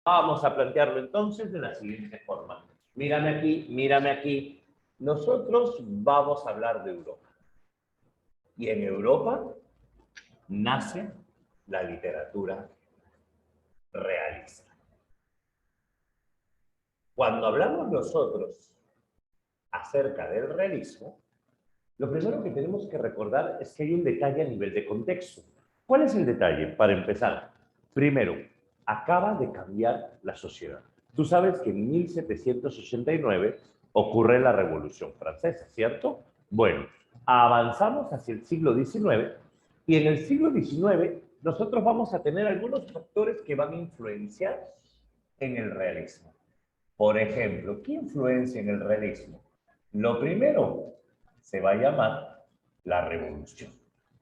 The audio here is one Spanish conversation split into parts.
Vamos a plantearlo entonces de la siguiente forma. Mírame aquí, mírame aquí. Nosotros vamos a hablar de Europa. Y en Europa nace la literatura realista. Cuando hablamos nosotros acerca del realismo, lo primero que tenemos que recordar es que hay un detalle a nivel de contexto. ¿Cuál es el detalle? Para empezar, primero, acaba de cambiar la sociedad. Tú sabes que en 1789 ocurre la Revolución Francesa, ¿cierto? Bueno, avanzamos hacia el siglo XIX y en el siglo XIX nosotros vamos a tener algunos factores que van a influenciar en el realismo. Por ejemplo, ¿qué influencia en el realismo? Lo primero se va a llamar la revolución,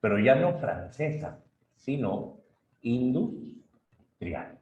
pero ya no francesa, sino industrial.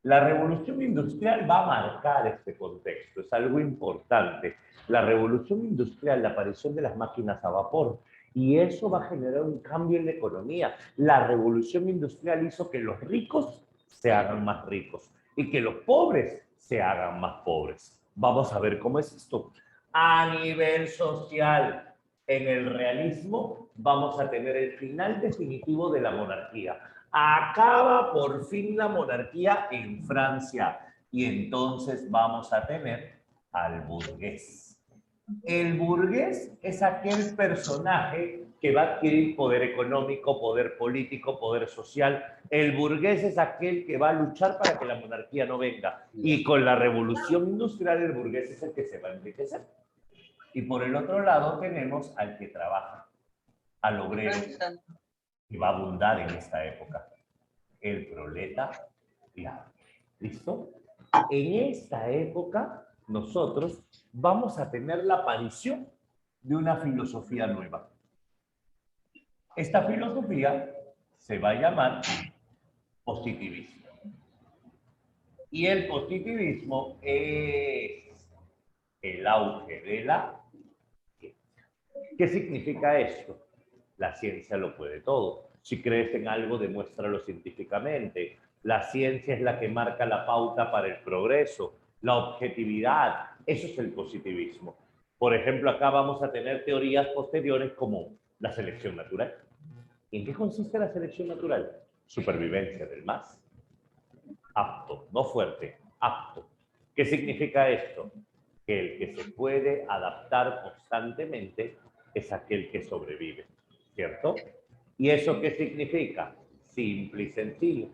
La revolución industrial va a marcar este contexto, es algo importante. La revolución industrial, la aparición de las máquinas a vapor, y eso va a generar un cambio en la economía. La revolución industrial hizo que los ricos se hagan más ricos y que los pobres se hagan más pobres. Vamos a ver cómo es esto. A nivel social, en el realismo, vamos a tener el final definitivo de la monarquía. Acaba por fin la monarquía en Francia y entonces vamos a tener al burgués. El burgués es aquel personaje que va a adquirir poder económico, poder político, poder social. El burgués es aquel que va a luchar para que la monarquía no venga. Y con la revolución industrial, el burgués es el que se va a enriquecer. Y por el otro lado tenemos al que trabaja, al obrero, que va a abundar en esta época. El proletariado. ¿Listo? En esta época, nosotros vamos a tener la aparición de una filosofía nueva. Esta filosofía se va a llamar positivismo. Y el positivismo es el auge de la ciencia. ¿Qué significa esto? La ciencia lo puede todo. Si crees en algo, demuéstralo científicamente. La ciencia es la que marca la pauta para el progreso, la objetividad. Eso es el positivismo. Por ejemplo, acá vamos a tener teorías posteriores como la selección natural. ¿En qué consiste la selección natural? Supervivencia del más apto, no fuerte, apto. ¿Qué significa esto? Que el que se puede adaptar constantemente es aquel que sobrevive, ¿cierto? ¿Y eso qué significa? Simple y sencillo.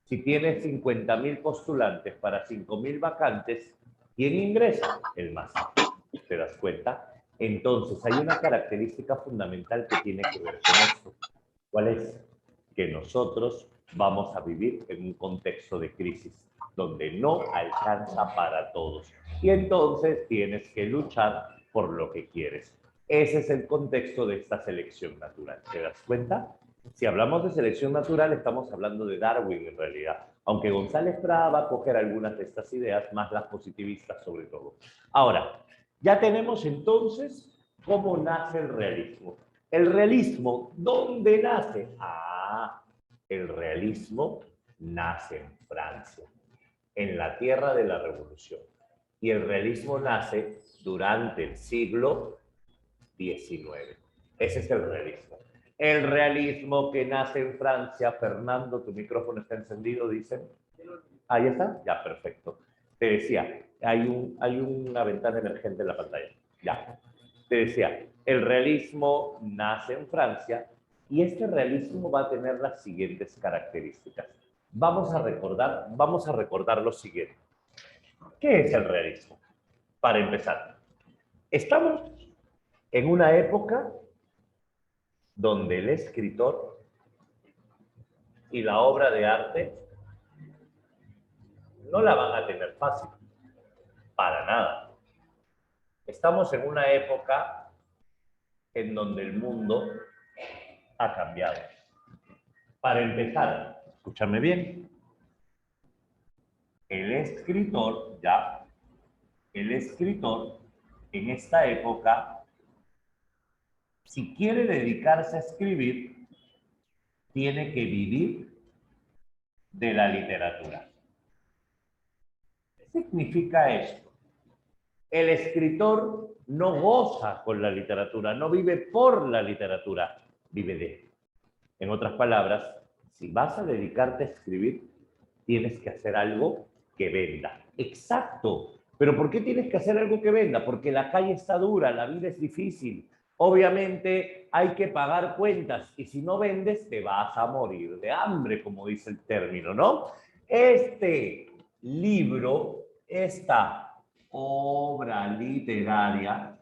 Si tienes 50.000 postulantes para 5.000 vacantes, ¿quién ingresa? El más apto. ¿Te das cuenta? Entonces, hay una característica fundamental que tiene que ver con esto. ¿Cuál es? Que nosotros vamos a vivir en un contexto de crisis donde no alcanza para todos. Y entonces tienes que luchar por lo que quieres. Ese es el contexto de esta selección natural. ¿Te das cuenta? Si hablamos de selección natural, estamos hablando de Darwin en realidad. Aunque González Prada va a coger algunas de estas ideas, más las positivistas sobre todo. Ahora, ya tenemos entonces cómo nace el realismo. El realismo, ¿dónde nace? El realismo nace en Francia, en la tierra de la revolución. Y el realismo nace durante el siglo XIX. Ese es el realismo. El realismo que nace en Francia, Fernando, tu micrófono está encendido, dicen. Ahí está, ya, perfecto. Te decía, hay una ventana emergente en la pantalla. Ya. Te decía, el realismo nace en Francia y este realismo va a tener las siguientes características. Vamos a recordar lo siguiente. ¿Qué es el realismo? Para empezar, estamos en una época donde el escritor y la obra de arte no la van a tener fácil, para nada. Estamos en una época en donde el mundo ha cambiado. Para empezar, escúchame bien, el escritor en esta época, si quiere dedicarse a escribir, tiene que vivir de la literatura. significa esto? El escritor no goza con la literatura, no vive por la literatura, vive de. En otras palabras, si vas a dedicarte a escribir, tienes que hacer algo que venda. Exacto. ¿Pero por qué tienes que hacer algo que venda? Porque la calle está dura, la vida es difícil. Obviamente hay que pagar cuentas y si no vendes te vas a morir de hambre, como dice el término, ¿no? Este libro, esta obra literaria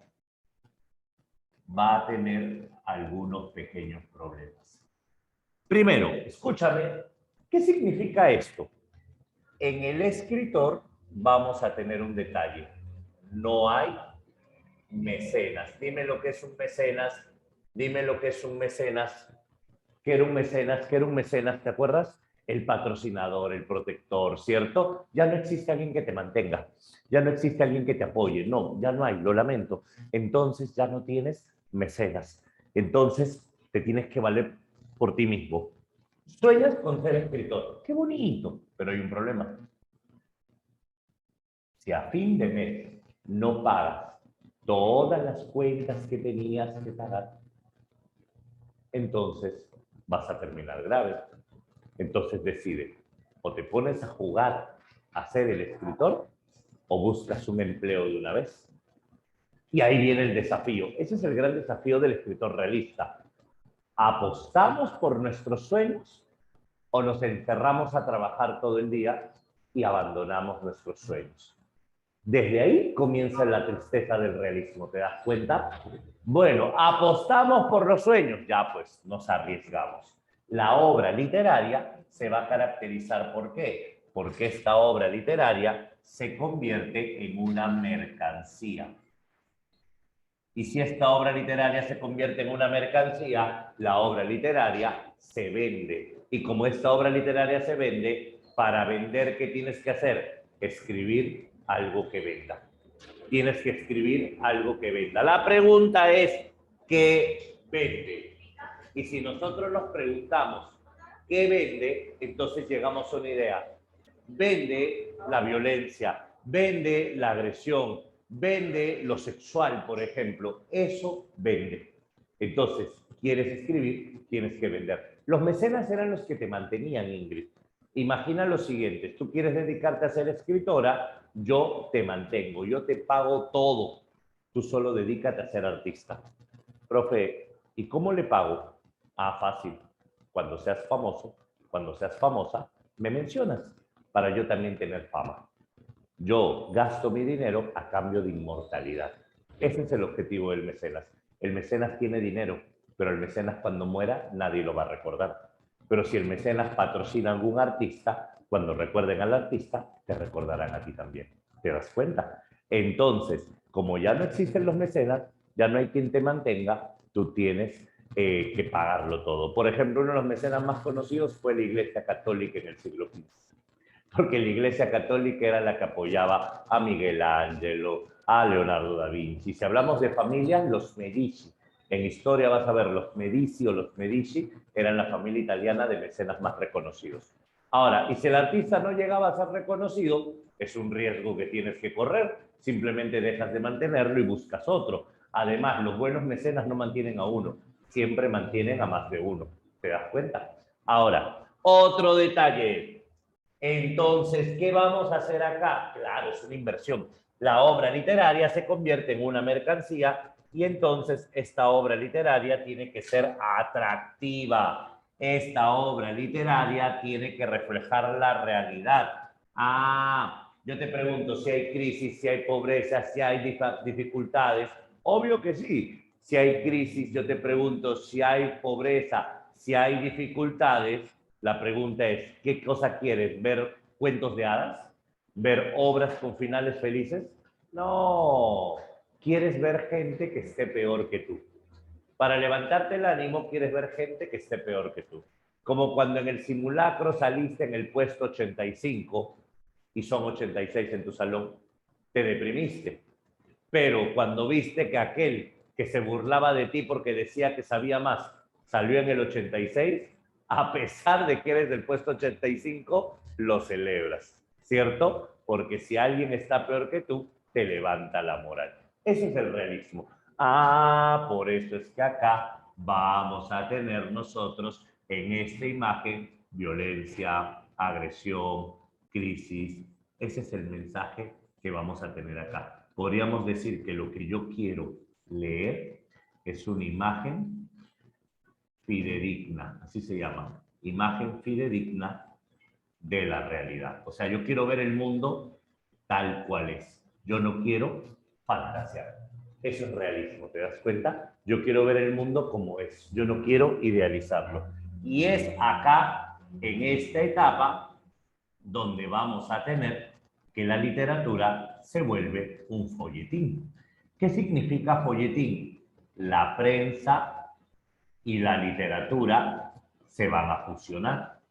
va a tener algunos pequeños problemas. Primero, escúchame, ¿qué significa esto? En el escritor vamos a tener un detalle. No hay mecenas. Dime lo que es un mecenas. Dime lo que es un mecenas. ¿Qué era un mecenas? ¿Qué era un mecenas? ¿Te acuerdas? El patrocinador, el protector, ¿cierto? Ya no existe alguien que te mantenga. Ya no existe alguien que te apoye. No, ya no hay, lo lamento. Entonces ya no tienes mecenas. Entonces te tienes que valer por ti mismo. Sueñas con ser escritor. Qué bonito, pero hay un problema. Si a fin de mes no pagas todas las cuentas que tenías que pagar, entonces vas a terminar grave. Entonces decide, o te pones a jugar a ser el escritor o buscas un empleo de una vez. Y ahí viene el desafío. Ese es el gran desafío del escritor realista. ¿Apostamos por nuestros sueños o nos encerramos a trabajar todo el día y abandonamos nuestros sueños? Desde ahí comienza la tristeza del realismo, ¿te das cuenta? Bueno, apostamos por los sueños, ya pues nos arriesgamos. La obra literaria se va a caracterizar ¿por qué? Porque esta obra literaria se convierte en una mercancía. Y si esta obra literaria se convierte en una mercancía, la obra literaria se vende. Y como esta obra literaria se vende, para vender, ¿qué tienes que hacer? Escribir algo que venda. Tienes que escribir algo que venda. La pregunta es, ¿qué vende? Y si nosotros nos preguntamos, ¿qué vende? Entonces llegamos a una idea. Vende la violencia, vende la agresión, vende lo sexual, por ejemplo. Eso vende. Entonces, ¿quieres escribir? Tienes que vender. Los mecenas eran los que te mantenían, Ingrid. Imagina lo siguiente, tú quieres dedicarte a ser escritora, yo te mantengo, yo te pago todo. Tú solo dedícate a ser artista. Profe, ¿y cómo le pago? Ah, fácil. Cuando seas famoso, cuando seas famosa, me mencionas para yo también tener fama. Yo gasto mi dinero a cambio de inmortalidad. Ese es el objetivo del mecenas. El mecenas tiene dinero, pero el mecenas cuando muera nadie lo va a recordar. Pero si el mecenas patrocina a algún artista, cuando recuerden al artista, te recordarán a ti también. ¿Te das cuenta? Entonces, como ya no existen los mecenas, ya no hay quien te mantenga, tú tienes que pagarlo todo. Por ejemplo, uno de los mecenas más conocidos fue la Iglesia Católica en el siglo XV, porque la Iglesia Católica era la que apoyaba a Miguel Ángelo, a Leonardo da Vinci. Si hablamos de familias, los Medici. En historia vas a ver los Medici o los Medici eran la familia italiana de mecenas más reconocidos. Ahora, y si el artista no llegaba a ser reconocido, es un riesgo que tienes que correr. Simplemente dejas de mantenerlo y buscas otro. Además, los buenos mecenas no mantienen a uno, siempre mantienen a más de uno. ¿Te das cuenta? Ahora, otro detalle. Entonces, ¿qué vamos a hacer acá? Claro, es una inversión. La obra literaria se convierte en una mercancía y entonces esta obra literaria tiene que ser atractiva. Esta obra literaria tiene que reflejar la realidad. Ah, yo te pregunto si hay crisis, si hay pobreza, si hay dificultades. Obvio que sí. Si hay crisis, yo te pregunto si hay pobreza, si hay dificultades. La pregunta es, ¿qué cosa quieres? ¿Ver cuentos de hadas? ¿Ver obras con finales felices? No, quieres ver gente que esté peor que tú. Para levantarte el ánimo, quieres ver gente que esté peor que tú. Como cuando en el simulacro saliste en el puesto 85 y son 86 en tu salón, te deprimiste. Pero cuando viste que aquel que se burlaba de ti porque decía que sabía más, salió en el 86, a pesar de que eres del puesto 85, lo celebras. ¿cierto? Porque si alguien está peor que tú, te levanta la moral. Eso es el realismo. Ah, por eso es que acá vamos a tener nosotros en esta imagen violencia, agresión, crisis. Ese es el mensaje que vamos a tener acá. Podríamos decir que lo que yo quiero leer es una imagen fidedigna, así se llama, imagen fidedigna de la realidad. O sea, yo quiero ver el mundo tal cual es. Yo no quiero fantasear. Eso es realismo, ¿te das cuenta? Yo quiero ver el mundo como es. Yo no quiero idealizarlo. Y es acá, en esta etapa, donde vamos a tener que la literatura se vuelve un folletín. ¿Qué significa folletín? La prensa y la literatura se van a fusionar.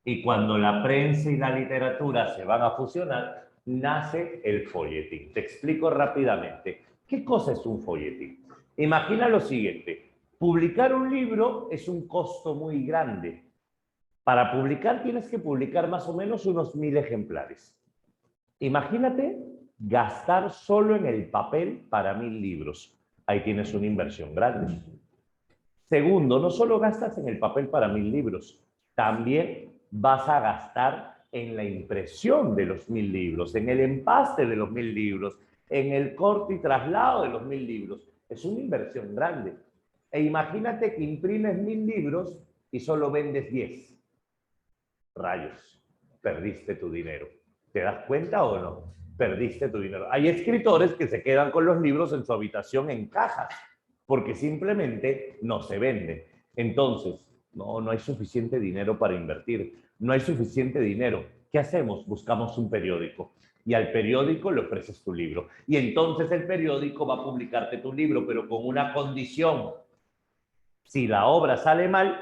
Y cuando la prensa y la literatura se van a fusionar, nace el folletín. Te explico rápidamente. ¿Qué cosa es un folletín? Imagina lo siguiente. Publicar un libro es un costo muy grande. Para publicar tienes que publicar más o menos unos 1000 ejemplares. Imagínate gastar solo en el papel para 1000 libros. Ahí tienes una inversión grande. Segundo, no solo gastas en el papel para 1000 libros, también vas a gastar en la impresión de los 1000 libros, en el empaste de los 1000 libros, en el corte y traslado de los 1000 libros. Es una inversión grande. E imagínate que imprimes 1000 libros y solo vendes 10. Rayos, perdiste tu dinero. ¿Te das cuenta o no? Perdiste tu dinero. Hay escritores que se quedan con los libros en su habitación en cajas, porque simplemente no se venden. Entonces, no hay suficiente dinero para invertir, no hay suficiente dinero. ¿Qué hacemos? Buscamos un periódico y al periódico le ofreces tu libro. Y entonces el periódico va a publicarte tu libro, pero con una condición. Si la obra sale mal,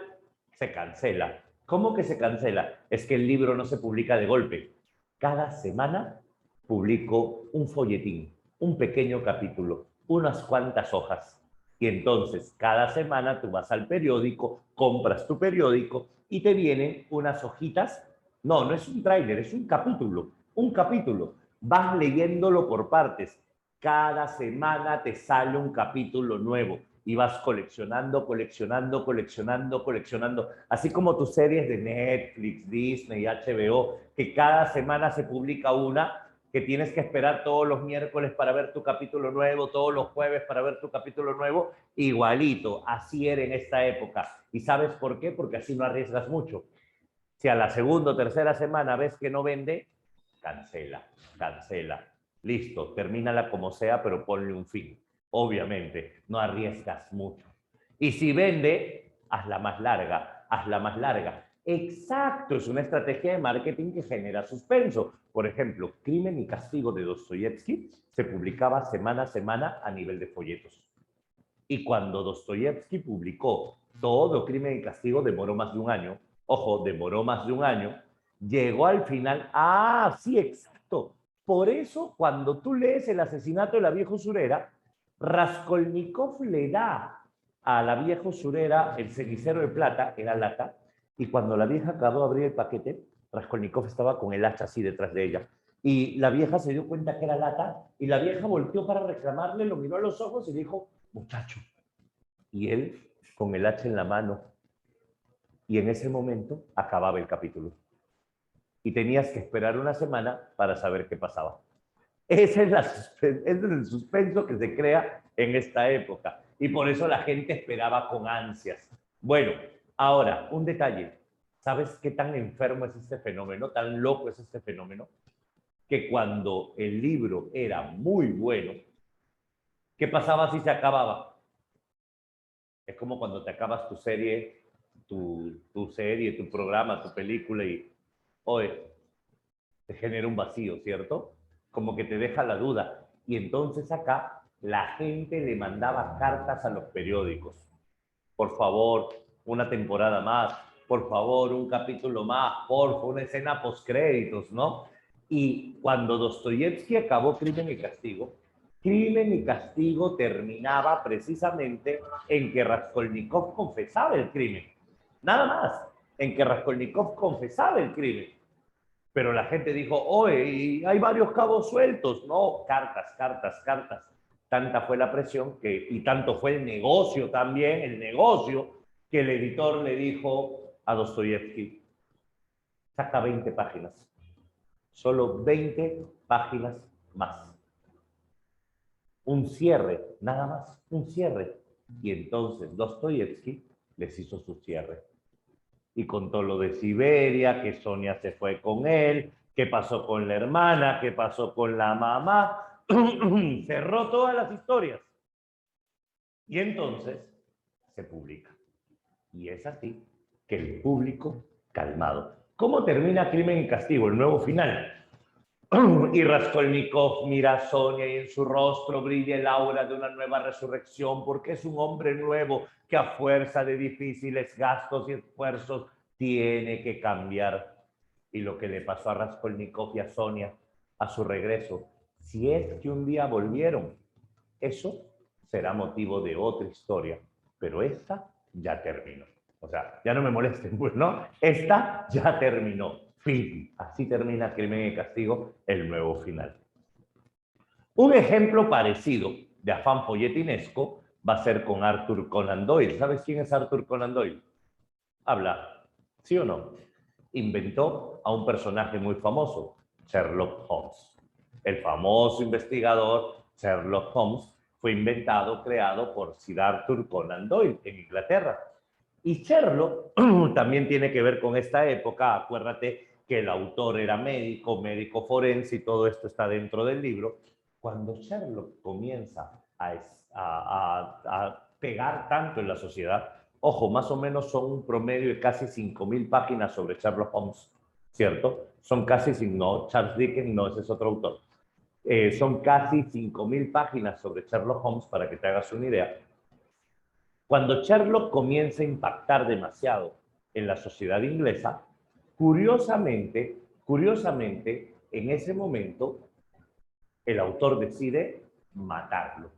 se cancela. ¿Cómo que se cancela? Es que el libro no se publica de golpe. Cada semana publico un folletín, un pequeño capítulo, unas cuantas hojas. Y entonces cada semana tú vas al periódico, compras tu periódico y te vienen unas hojitas. No, no es un tráiler, es un capítulo, un capítulo. Vas leyéndolo por partes. Cada semana te sale un capítulo nuevo y vas coleccionando, coleccionando, coleccionando, coleccionando. Así como tus series de Netflix, Disney, HBO, que cada semana se publica una, que tienes que esperar todos los miércoles para ver tu capítulo nuevo, todos los jueves para ver tu capítulo nuevo, igualito, así era en esta época. ¿Y sabes por qué? Porque así no arriesgas mucho. Si a la segunda o tercera semana ves que no vende, cancela, cancela. Listo, termínala como sea, pero ponle un fin. Obviamente, no arriesgas mucho. Y si vende, hazla más larga, hazla más larga. Exacto, es una estrategia de marketing que genera suspenso. Por ejemplo, Crimen y Castigo de Dostoyevsky se publicaba semana a semana a nivel de folletos. Y cuando Dostoyevsky publicó todo Crimen y Castigo, demoró más de un año. Ojo, demoró más de un año. Llegó al final. Ah, sí, exacto. Por eso, cuando tú lees El asesinato de la vieja usurera, Raskolnikov le da a la vieja usurera el cenicero de plata, era lata, y cuando la vieja acabó de abrir el paquete, Raskolnikov estaba con el hacha así detrás de ella. Y la vieja se dio cuenta que era lata, y la vieja volteó para reclamarle, lo miró a los ojos y dijo, muchacho. Y él con el hacha en la mano. Y en ese momento acababa el capítulo. Y tenías que esperar una semana para saber qué pasaba. Ese es el suspenso que se crea en esta época. Y por eso la gente esperaba con ansias. Bueno, ahora, un detalle. ¿Sabes qué tan enfermo es este fenómeno? ¿Tan loco es este fenómeno? Que cuando el libro era muy bueno, ¿qué pasaba si se acababa? Es como cuando te acabas tu serie, tu programa, tu película y, oye, te genera un vacío, ¿cierto? Como que te deja la duda. Y entonces acá la gente le mandaba cartas a los periódicos. Por favor, una temporada más. Por favor, un capítulo más. Por favor, una escena postcréditos, ¿no? Y cuando Dostoyevsky acabó Crimen y Castigo terminaba precisamente en que Raskolnikov confesaba el crimen. Nada más, en que Raskolnikov confesaba el crimen. Pero la gente dijo, oye, hay varios cabos sueltos. No, cartas, cartas, cartas. Tanta fue la presión y tanto fue el negocio también, que el editor le dijo a Dostoyevsky, saca 20 páginas. Solo 20 páginas más. Un cierre, nada más, un cierre. Y entonces Dostoyevsky les hizo su cierre. Y contó lo de Siberia, que Sonia se fue con él, qué pasó con la hermana, qué pasó con la mamá. Cerró todas las historias. Y entonces se publica. Y es así que el público calmado. ¿Cómo termina Crimen y Castigo? El nuevo final. Y Raskolnikov mira a Sonia y en su rostro brilla el aura de una nueva resurrección porque es un hombre nuevo que a fuerza de difíciles gastos y esfuerzos tiene que cambiar. Y lo que le pasó a Raskolnikov y a Sonia a su regreso, si es que un día volvieron, eso será motivo de otra historia, pero esta ya terminó. O sea, ya no me molesten, pues, ¿no? Esta ya terminó. Fin. Así termina Crimen y Castigo, el nuevo final. Un ejemplo parecido de afán folletinesco va a ser con Arthur Conan Doyle. ¿Sabes quién es Arthur Conan Doyle? Habla, ¿sí o no? Inventó a un personaje muy famoso, Sherlock Holmes. El famoso investigador Sherlock Holmes fue inventado, creado por Sir Arthur Conan Doyle en Inglaterra. Y Sherlock también tiene que ver con esta época. Acuérdate que el autor era médico, médico forense, y todo esto está dentro del libro. Cuando Sherlock comienza a pegar tanto en la sociedad, ojo, más o menos son un promedio de casi 5.000 páginas sobre Sherlock Holmes, ¿cierto? Son casi, no, Charles Dickens, no, ese es otro autor. Son casi 5.000 páginas sobre Sherlock Holmes, para que te hagas una idea. Cuando Sherlock comienza a impactar demasiado en la sociedad inglesa, curiosamente, en ese momento, el autor decide matarlo.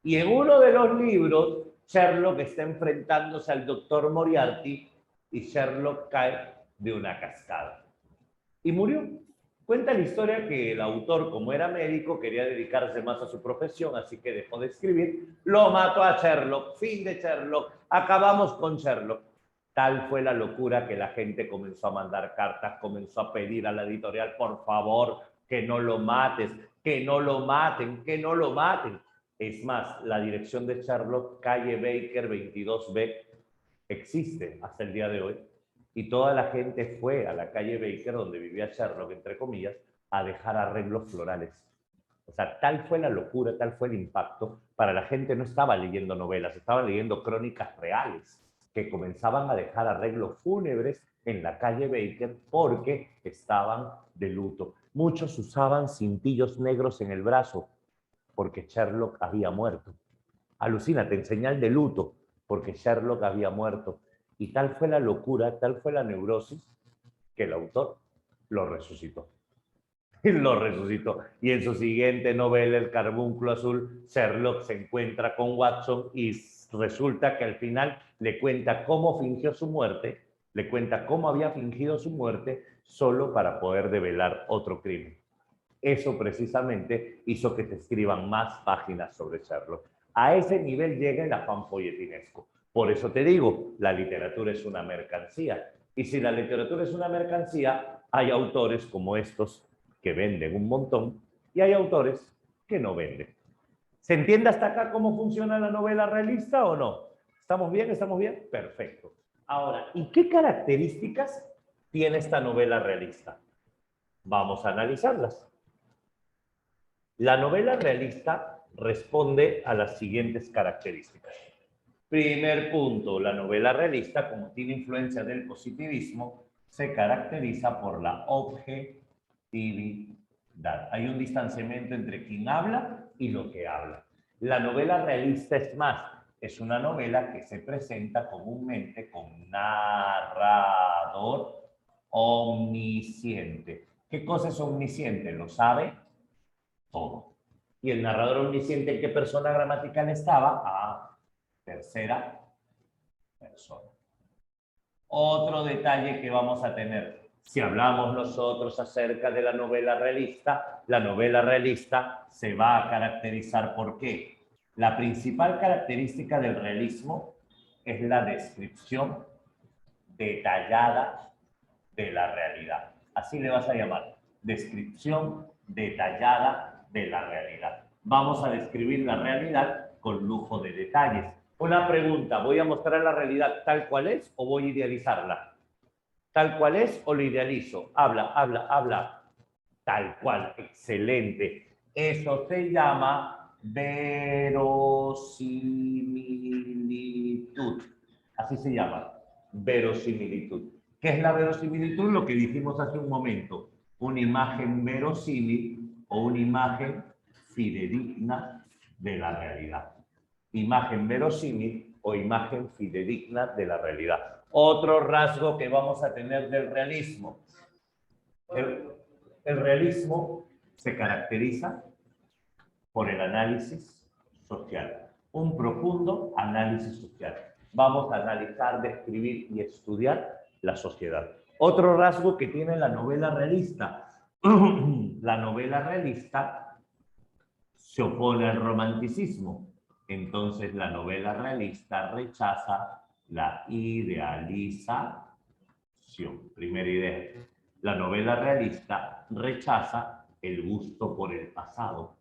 Y en uno de los libros, Sherlock está enfrentándose al doctor Moriarty y Sherlock cae de una cascada. Y murió. Cuenta la historia que el autor, como era médico, quería dedicarse más a su profesión, así que dejó de escribir, lo mató a Sherlock, fin de Sherlock, acabamos con Sherlock. Tal fue la locura que la gente comenzó a mandar cartas, comenzó a pedir a la editorial, por favor, que no lo mates, que no lo maten, que no lo maten. Es más, la dirección de Sherlock, calle Baker 22B, existe hasta el día de hoy. Y toda la gente fue a la calle Baker, donde vivía Sherlock, entre comillas, a dejar arreglos florales. O sea, tal fue la locura, tal fue el impacto. Para la gente no estaba leyendo novelas, estaban leyendo crónicas reales, que comenzaban a dejar arreglos fúnebres en la calle Baker porque estaban de luto. Muchos usaban cintillos negros en el brazo porque Sherlock había muerto. Alucínate, en señal de luto, porque Sherlock había muerto. Y tal fue la locura, tal fue la neurosis, que el autor lo resucitó. Lo resucitó. Y en su siguiente novela, El Carbúnculo Azul, Sherlock se encuentra con Watson y resulta que al final le cuenta cómo fingió su muerte, le cuenta cómo había fingido su muerte solo para poder develar otro crimen. Eso precisamente hizo que se escriban más páginas sobre Sherlock. A ese nivel llega el afán folletinesco. Por eso te digo, la literatura es una mercancía. Y si la literatura es una mercancía, hay autores como estos que venden un montón y hay autores que no venden. ¿Se entiende hasta acá cómo funciona la novela realista o no? ¿Estamos bien? ¿Estamos bien? Perfecto. Ahora, ¿y qué características tiene esta novela realista? Vamos a analizarlas. La novela realista responde a las siguientes características. Primer punto, la novela realista, como tiene influencia del positivismo, se caracteriza por la objetividad. Hay un distanciamiento entre quien habla y lo que habla. La novela realista es más, es una novela que se presenta comúnmente con un narrador omnisciente. ¿Qué cosa es omnisciente? ¿Lo sabe? Todo. ¿Y el narrador omnisciente en qué persona gramatical estaba? Ah, tercera persona. Otro detalle que vamos a tener. Si hablamos nosotros acerca de la novela realista se va a caracterizar ¿por qué? La principal característica del realismo es la descripción detallada de la realidad. Así le vas a llamar, descripción detallada de la realidad. Vamos a describir la realidad con lujo de detalles. Una pregunta, ¿voy a mostrar la realidad tal cual es o voy a idealizarla? ¿Tal cual es o lo idealizo? Habla. Tal cual, excelente. Eso se llama verosimilitud. Así se llama, verosimilitud. ¿Qué es la verosimilitud? Lo que dijimos hace un momento. Una imagen verosímil o una imagen fidedigna de la realidad. Imagen verosímil o imagen fidedigna de la realidad. Otro rasgo que vamos a tener del realismo. El realismo se caracteriza por el análisis social, un profundo análisis social. Vamos a analizar, describir y estudiar la sociedad. Otro rasgo que tiene la novela realista. La novela realista se opone al romanticismo. Entonces la novela realista rechaza la idealización. Primera idea. La novela realista rechaza el gusto por el pasado.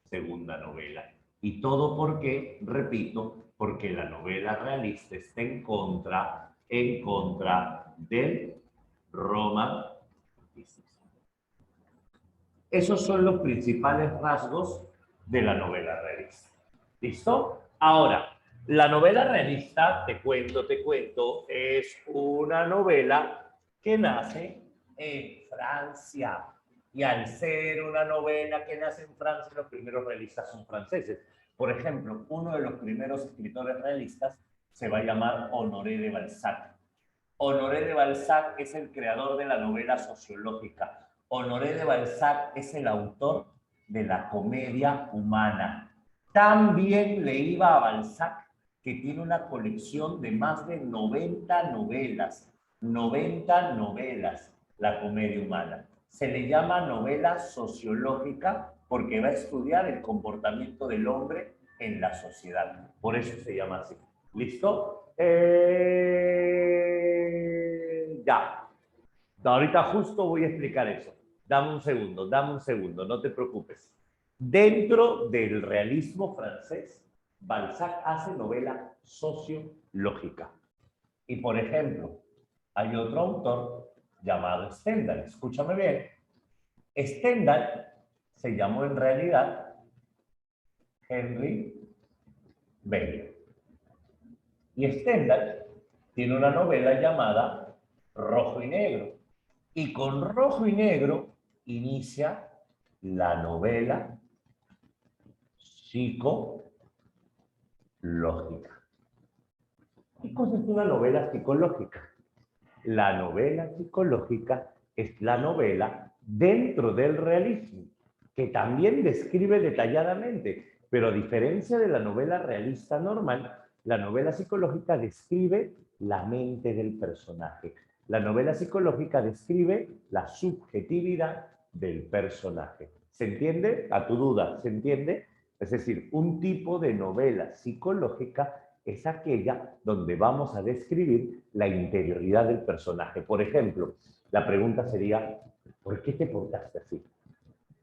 Segunda novela. ¿Y todo por qué? Repito, porque la novela realista está en contra del romanticismo. Esos son los principales rasgos de la novela realista. ¿Listo? Ahora, la novela realista, te cuento, es una novela que nace en Francia. Y al ser una novela que nace en Francia, los primeros realistas son franceses. Por ejemplo, uno de los primeros escritores realistas se va a llamar Honoré de Balzac. Honoré de Balzac es el creador de la novela sociológica. Honoré de Balzac es el autor de la comedia humana. También le iba a Balzac, que tiene una colección de más de 90 novelas. 90 novelas, la comedia humana. Se le llama novela sociológica porque va a estudiar el comportamiento del hombre en la sociedad. Por eso se llama así. ¿Listo? Ya. Ahorita justo voy a explicar eso. Dame un segundo, no te preocupes. Dentro del realismo francés, Balzac hace novela sociológica. Y por ejemplo, hay otro autor llamado Stendhal. Escúchame bien. Stendhal se llamó en realidad Henry Bello. Y Stendhal tiene una novela llamada Rojo y Negro. Y con Rojo y Negro inicia la novela psicológica. ¿Qué cosa es una novela psicológica? La novela psicológica es la novela dentro del realismo, que también describe detalladamente, pero a diferencia de la novela realista normal, la novela psicológica describe la mente del personaje. La novela psicológica describe la subjetividad del personaje. ¿Se entiende? A tu duda, ¿se entiende? Es decir, un tipo de novela psicológica es aquella donde vamos a describir la interioridad del personaje. Por ejemplo, la pregunta sería, ¿por qué te portaste así?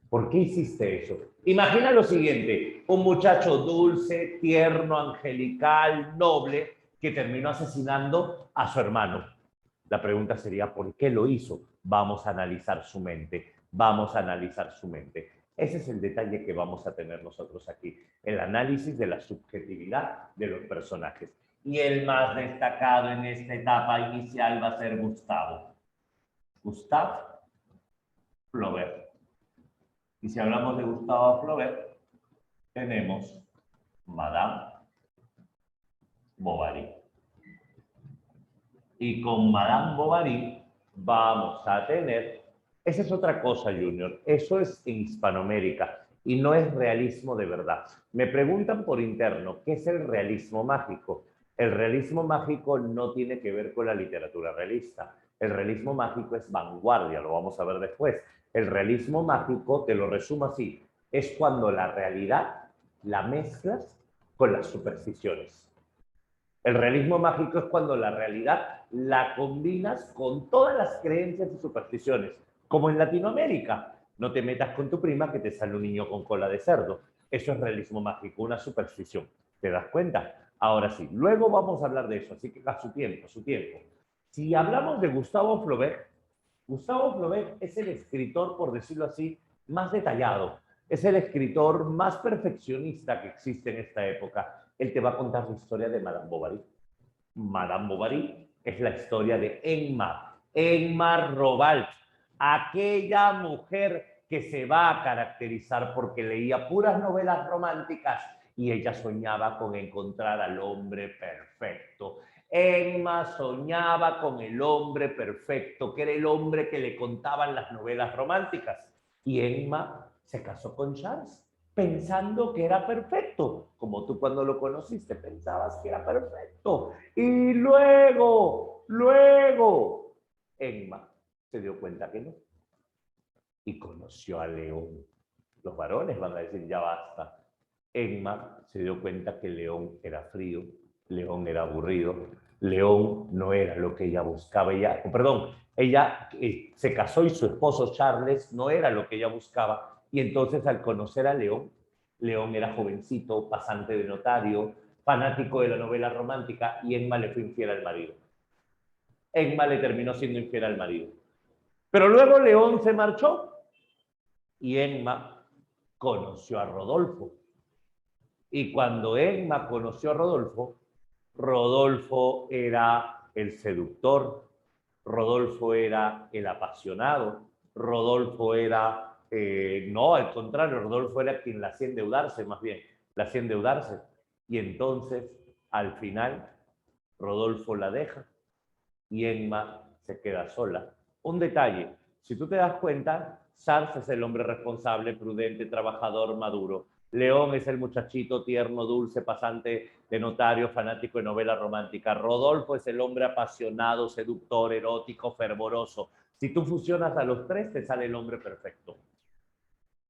¿Por qué hiciste eso? Imagina lo siguiente, un muchacho dulce, tierno, angelical, noble, que terminó asesinando a su hermano. La pregunta sería, ¿por qué lo hizo? Vamos a analizar su mente, vamos a analizar su mente. Ese es el detalle que vamos a tener nosotros aquí, el análisis de la subjetividad de los personajes. Y el más destacado en esta etapa inicial va a ser Gustave. Gustave Flaubert. Y si hablamos de Gustave Flaubert, tenemos Madame Bovary. Y con Madame Bovary vamos a tener, esa es otra cosa, Junior, eso es en Hispanoamérica y no es realismo de verdad. Me preguntan por interno, ¿qué es el realismo mágico? El realismo mágico no tiene que ver con la literatura realista. El realismo mágico es vanguardia, lo vamos a ver después. El realismo mágico, te lo resumo así, es cuando la realidad la mezclas con las supersticiones. El realismo mágico es cuando la realidad la combinas con todas las creencias y supersticiones, como en Latinoamérica. No te metas con tu prima que te sale un niño con cola de cerdo. Eso es realismo mágico, una superstición. ¿Te das cuenta? Ahora sí, luego vamos a hablar de eso, así que a su tiempo, a su tiempo. Si hablamos de Gustavo Flaubert es el escritor, por decirlo así, más detallado. Es el escritor más perfeccionista que existe en esta época. Él te va a contar la historia de Madame Bovary. Madame Bovary es la historia de Emma Robalt, aquella mujer que se va a caracterizar porque leía puras novelas románticas y ella soñaba con encontrar al hombre perfecto. Emma soñaba con el hombre perfecto, que era el hombre que le contaban las novelas románticas. Y Emma se casó con Charles pensando que era perfecto, como tú cuando lo conociste pensabas que era perfecto. Y luego, Emma se dio cuenta que no. Y conoció a León. Los varones van a decir, ya basta. Emma se dio cuenta que León era frío, León era aburrido, León no era lo que ella buscaba. Ella se casó y su esposo Charles no era lo que ella buscaba. Y entonces al conocer a León, León era jovencito, pasante de notario, fanático de la novela romántica y Emma le fue infiel al marido. Emma le terminó siendo infiel al marido. Pero luego León se marchó y Emma conoció a Rodolfo. Y cuando Emma conoció a Rodolfo, Rodolfo era el seductor, Rodolfo era el apasionado, Rodolfo era, no, al contrario, Rodolfo era quien la hacía endeudarse, más bien, la hacía endeudarse. Y entonces, al final, Rodolfo la deja y Emma se queda sola. Un detalle, si tú te das cuenta, Charles es el hombre responsable, prudente, trabajador, maduro. León es el muchachito tierno, dulce, pasante de notario, fanático de novela romántica. Rodolfo es el hombre apasionado, seductor, erótico, fervoroso. Si tú fusionas a los tres, te sale el hombre perfecto.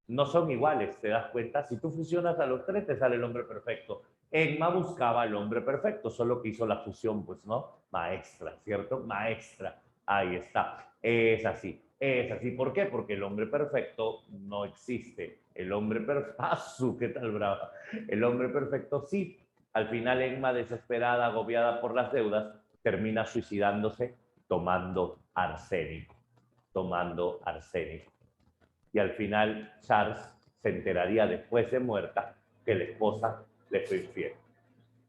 No son iguales, ¿te das cuenta? Si tú fusionas a los tres, te sale el hombre perfecto. Emma buscaba el hombre perfecto, solo que hizo la fusión, pues, ¿no? Maestra, ¿cierto? Maestra. Ahí está. Es así. Es así. ¿Por qué? Porque el hombre perfecto no existe. El hombre perfecto... ¡Ah, qué tal brava! El hombre perfecto sí. Al final, Emma, desesperada, agobiada por las deudas, termina suicidándose tomando arsénico. Tomando arsénico. Y al final Charles se enteraría después de muerta que la esposa le fue infiel.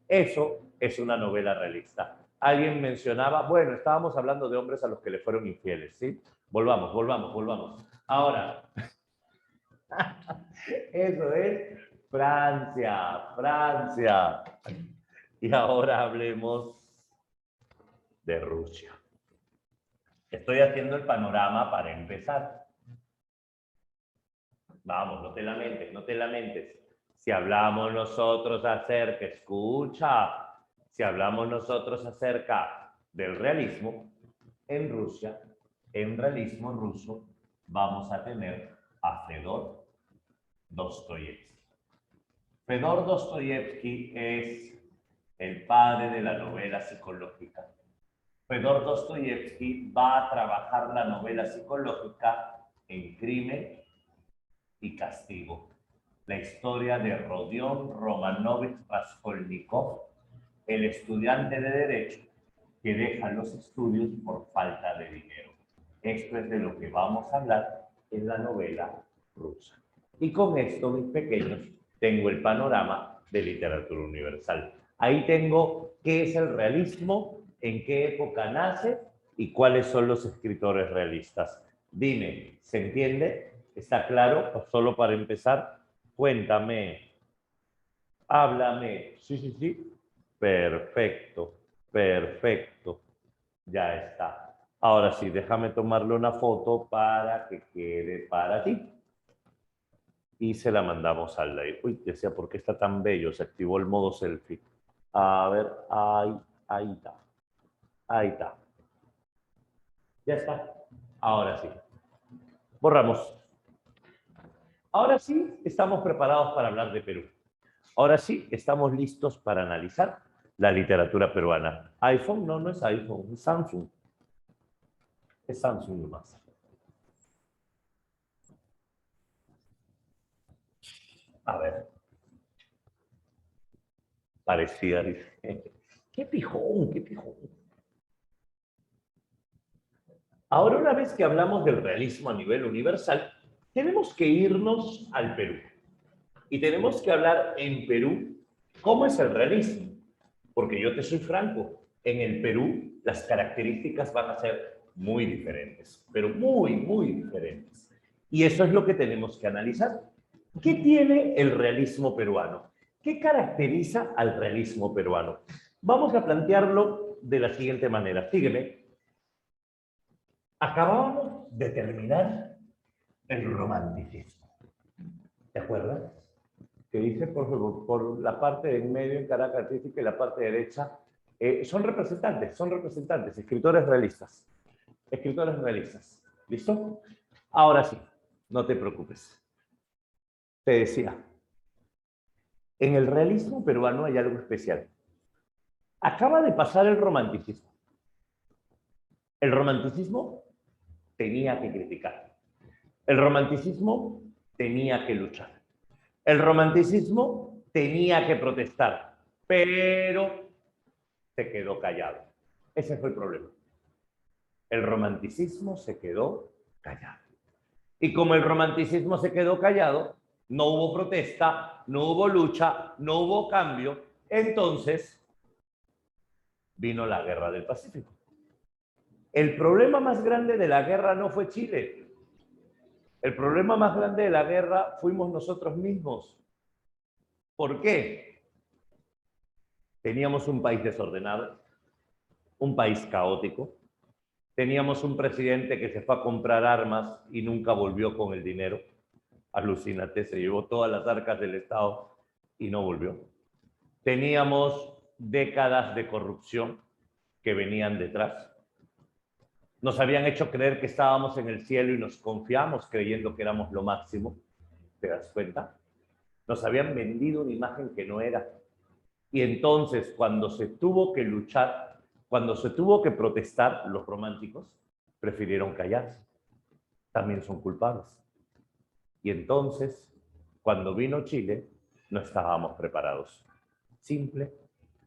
Eso es una novela realista. Alguien mencionaba, bueno, estábamos hablando de hombres a los que le fueron infieles, ¿sí? Volvamos. Ahora, eso es Francia. Y ahora hablemos de Rusia. Estoy haciendo el panorama para empezar. Vamos, no te lamentes. Si hablamos nosotros acerca, escucha, si hablamos nosotros acerca del realismo, en Rusia, en realismo ruso, vamos a tener a Fedor Dostoyevsky. Fedor Dostoyevsky es el padre de la novela psicológica. Fedor Dostoyevsky va a trabajar la novela psicológica en Crimen y Castigo, la historia de Rodion Romanovich Raskolnikov, el estudiante de Derecho que deja los estudios por falta de dinero. Esto es de lo que vamos a hablar en la novela rusa. Y con esto, mis pequeños, tengo el panorama de literatura universal. Ahí tengo qué es el realismo, en qué época nace y cuáles son los escritores realistas. Dime, ¿se entiende? ¿Está claro? Solo para empezar, cuéntame, háblame. Sí. Perfecto. Ya está. Ahora sí, déjame tomarle una foto para que quede para ti. Y se la mandamos al live. Uy, decía, ¿por qué está tan bello? Se activó el modo selfie. A ver, ahí está. Ya está. Ahora sí. Borramos. Ahora sí estamos preparados para hablar de Perú. Ahora sí estamos listos para analizar la literatura peruana. iPhone, no, no es iPhone, es Samsung. Es Samsung nomás. A ver, parecía, dice. Qué pijón, qué pijón. Ahora, una vez que hablamos del realismo a nivel universal, tenemos que irnos al Perú. Y tenemos que hablar en Perú cómo es el realismo. Porque yo te soy franco, en el Perú las características van a ser muy diferentes, pero muy, muy diferentes. Y eso es lo que tenemos que analizar. ¿Qué tiene el realismo peruano? ¿Qué caracteriza al realismo peruano? Vamos a plantearlo de la siguiente manera. Sígueme. Acabamos de terminar el romanticismo. ¿Te acuerdas? Que dice por la parte de en medio en carácter artístico y la parte derecha, son representantes, escritores realistas. Escritores realistas. ¿Listo? Ahora sí, no te preocupes. Te decía, en el realismo peruano hay algo especial. Acaba de pasar el romanticismo. El romanticismo tenía que criticar. El romanticismo tenía que luchar. El romanticismo tenía que protestar, pero se quedó callado. Ese fue el problema. El romanticismo se quedó callado. Y como el romanticismo se quedó callado, no hubo protesta, no hubo lucha, no hubo cambio, entonces vino la Guerra del Pacífico. El problema más grande de la guerra no fue Chile. El problema más grande de la guerra fuimos nosotros mismos. ¿Por qué? Teníamos un país desordenado, un país caótico, teníamos un presidente que se fue a comprar armas y nunca volvió con el dinero. Alucínate, se llevó todas las arcas del Estado y no volvió. Teníamos décadas de corrupción que venían detrás. Nos habían hecho creer que estábamos en el cielo y nos confiamos creyendo que éramos lo máximo. ¿Te das cuenta? Nos habían vendido una imagen que no era. Y entonces, cuando se tuvo que luchar, cuando se tuvo que protestar, los románticos prefirieron callarse. También son culpables. Y entonces, cuando vino Chile, no estábamos preparados. Simple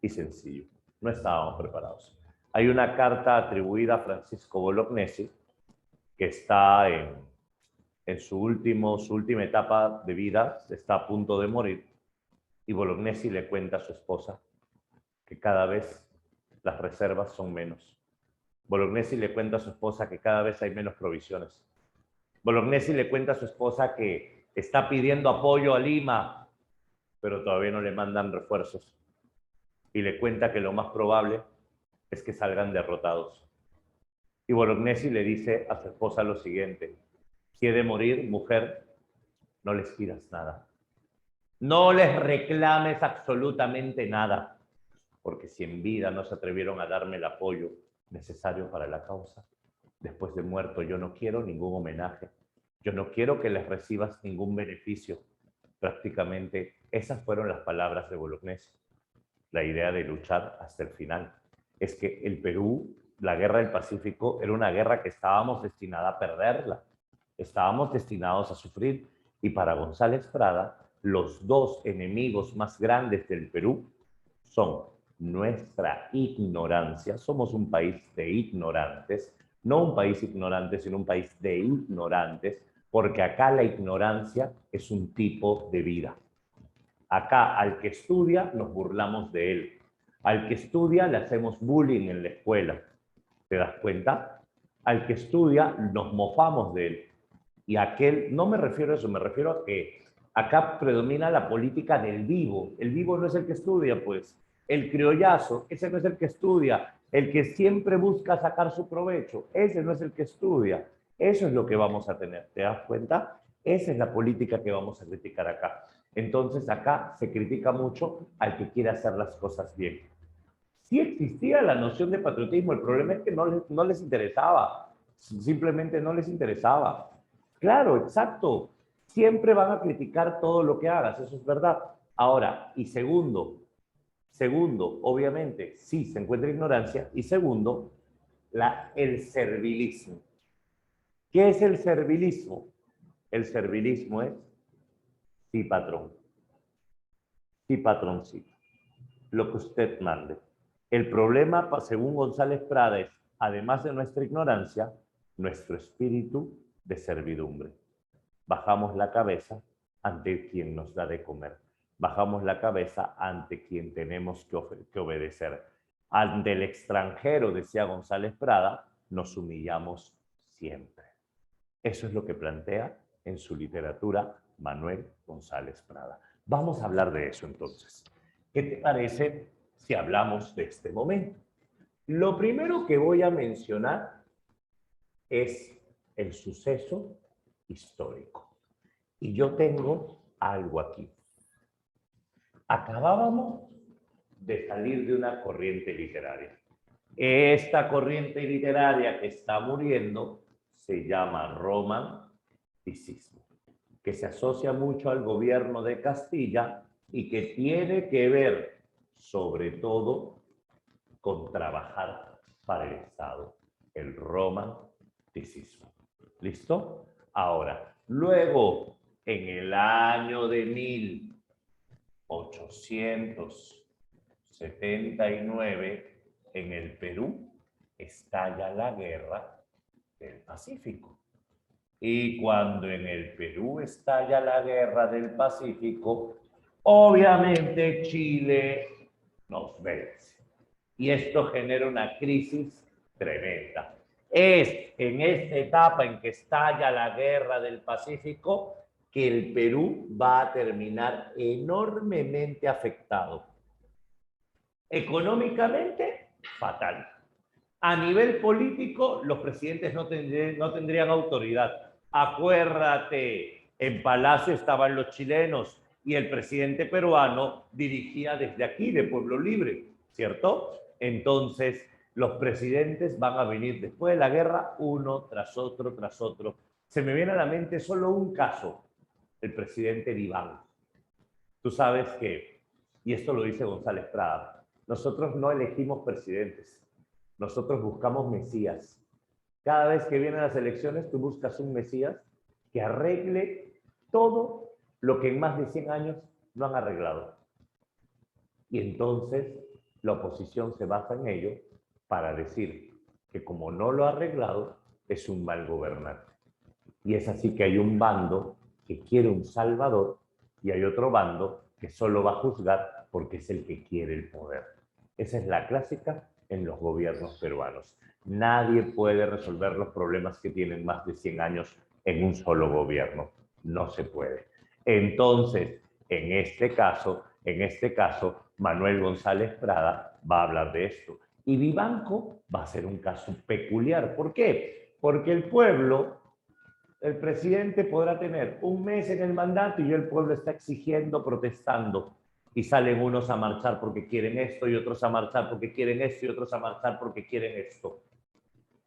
y sencillo. No estábamos preparados. Hay una carta atribuida a Francisco Bolognesi, que está en su última etapa de vida, está a punto de morir, y Bolognesi le cuenta a su esposa que cada vez las reservas son menos. Bolognesi le cuenta a su esposa que cada vez hay menos provisiones. Bolognesi le cuenta a su esposa que está pidiendo apoyo a Lima, pero todavía no le mandan refuerzos. Y le cuenta que lo más probable es que salgan derrotados. Y Bolognesi le dice a su esposa lo siguiente: si he de morir, mujer, no les pidas nada. No les reclames absolutamente nada, porque si en vida no se atrevieron a darme el apoyo necesario para la causa, después de muerto yo no quiero ningún homenaje, yo no quiero que les recibas ningún beneficio. Prácticamente esas fueron las palabras de Bolognesi. La idea de luchar hasta el final. Es que el Perú, la guerra del Pacífico, era una guerra que estábamos destinados a perderla. Estábamos destinados a sufrir. Y para González Prada, los dos enemigos más grandes del Perú son nuestra ignorancia. Somos un país de ignorantes, no un país ignorante, sino un país de ignorantes, porque acá la ignorancia es un tipo de vida. Acá al que estudia nos burlamos de él. Al que estudia le hacemos bullying en la escuela. ¿Te das cuenta? Al que estudia nos mofamos de él. Y aquel, no me refiero a eso, me refiero a que acá predomina la política del vivo. El vivo no es el que estudia, pues. El criollazo, ese no es el que estudia. El que siempre busca sacar su provecho, ese no es el que estudia. Eso es lo que vamos a tener. ¿Te das cuenta? Esa es la política que vamos a criticar acá. Entonces acá se critica mucho al que quiere hacer las cosas bien. Sí existía la noción de patriotismo, el problema es que no les interesaba. simplemente no les interesaba. Claro, exacto. Siempre van a criticar todo lo que hagas, eso es verdad. Ahora, y segundo, obviamente, sí se encuentra ignorancia, y segundo, el servilismo. ¿Qué es el servilismo? El servilismo es sí, patrón, sí, patroncito, lo que usted mande. El problema, según González Prada, es, además de nuestra ignorancia, nuestro espíritu de servidumbre. Bajamos la cabeza ante quien nos da de comer. Bajamos la cabeza ante quien tenemos que obedecer. Ante el extranjero, decía González Prada, nos humillamos siempre. Eso es lo que plantea en su literatura Manuel González Prada. Vamos a hablar de eso entonces. ¿Qué te parece si hablamos de este momento? Lo primero que voy a mencionar es el suceso histórico. Y yo tengo algo aquí. Acabábamos de salir de una corriente literaria. Esta corriente literaria que está muriendo se llama romanticismo, que se asocia mucho al gobierno de Castilla y que tiene que ver, sobre todo, con trabajar para el Estado, el romanticismo. ¿Listo? Ahora, luego, en el año de 1879, en el Perú, estalla la guerra del Pacífico. Y cuando en el Perú estalla la guerra del Pacífico, obviamente Chile nos vence. Y esto genera una crisis tremenda. Es en esta etapa en que estalla la guerra del Pacífico que el Perú va a terminar enormemente afectado. Económicamente, fatal. A nivel político, los presidentes no tendrían autoridad. Acuérdate, en Palacio estaban los chilenos y el presidente peruano dirigía desde aquí, de Pueblo Libre, ¿cierto? Entonces, los presidentes van a venir después de la guerra uno tras otro, tras otro. Se me viene a la mente solo un caso, el presidente Vivanco. Tú sabes que, y esto lo dice González Prada, nosotros no elegimos presidentes, nosotros buscamos mesías. Cada vez que vienen las elecciones, tú buscas un mesías que arregle todo lo que en más de 100 años no han arreglado. Y entonces la oposición se basa en ello para decir que como no lo ha arreglado, es un mal gobernante. Y es así que hay un bando que quiere un salvador y hay otro bando que solo va a juzgar porque es el que quiere el poder. Esa es la clásica en los gobiernos peruanos. Nadie puede resolver los problemas que tienen más de 100 años en un solo gobierno. No se puede. Entonces, en este caso, Manuel González Prada va a hablar de esto. Y Vivanco va a ser un caso peculiar. ¿Por qué? Porque el pueblo, el presidente podrá tener un mes en el mandato y el pueblo está exigiendo, protestando. Y salen unos a marchar porque quieren esto y otros a marchar porque quieren esto y otros a marchar porque quieren esto.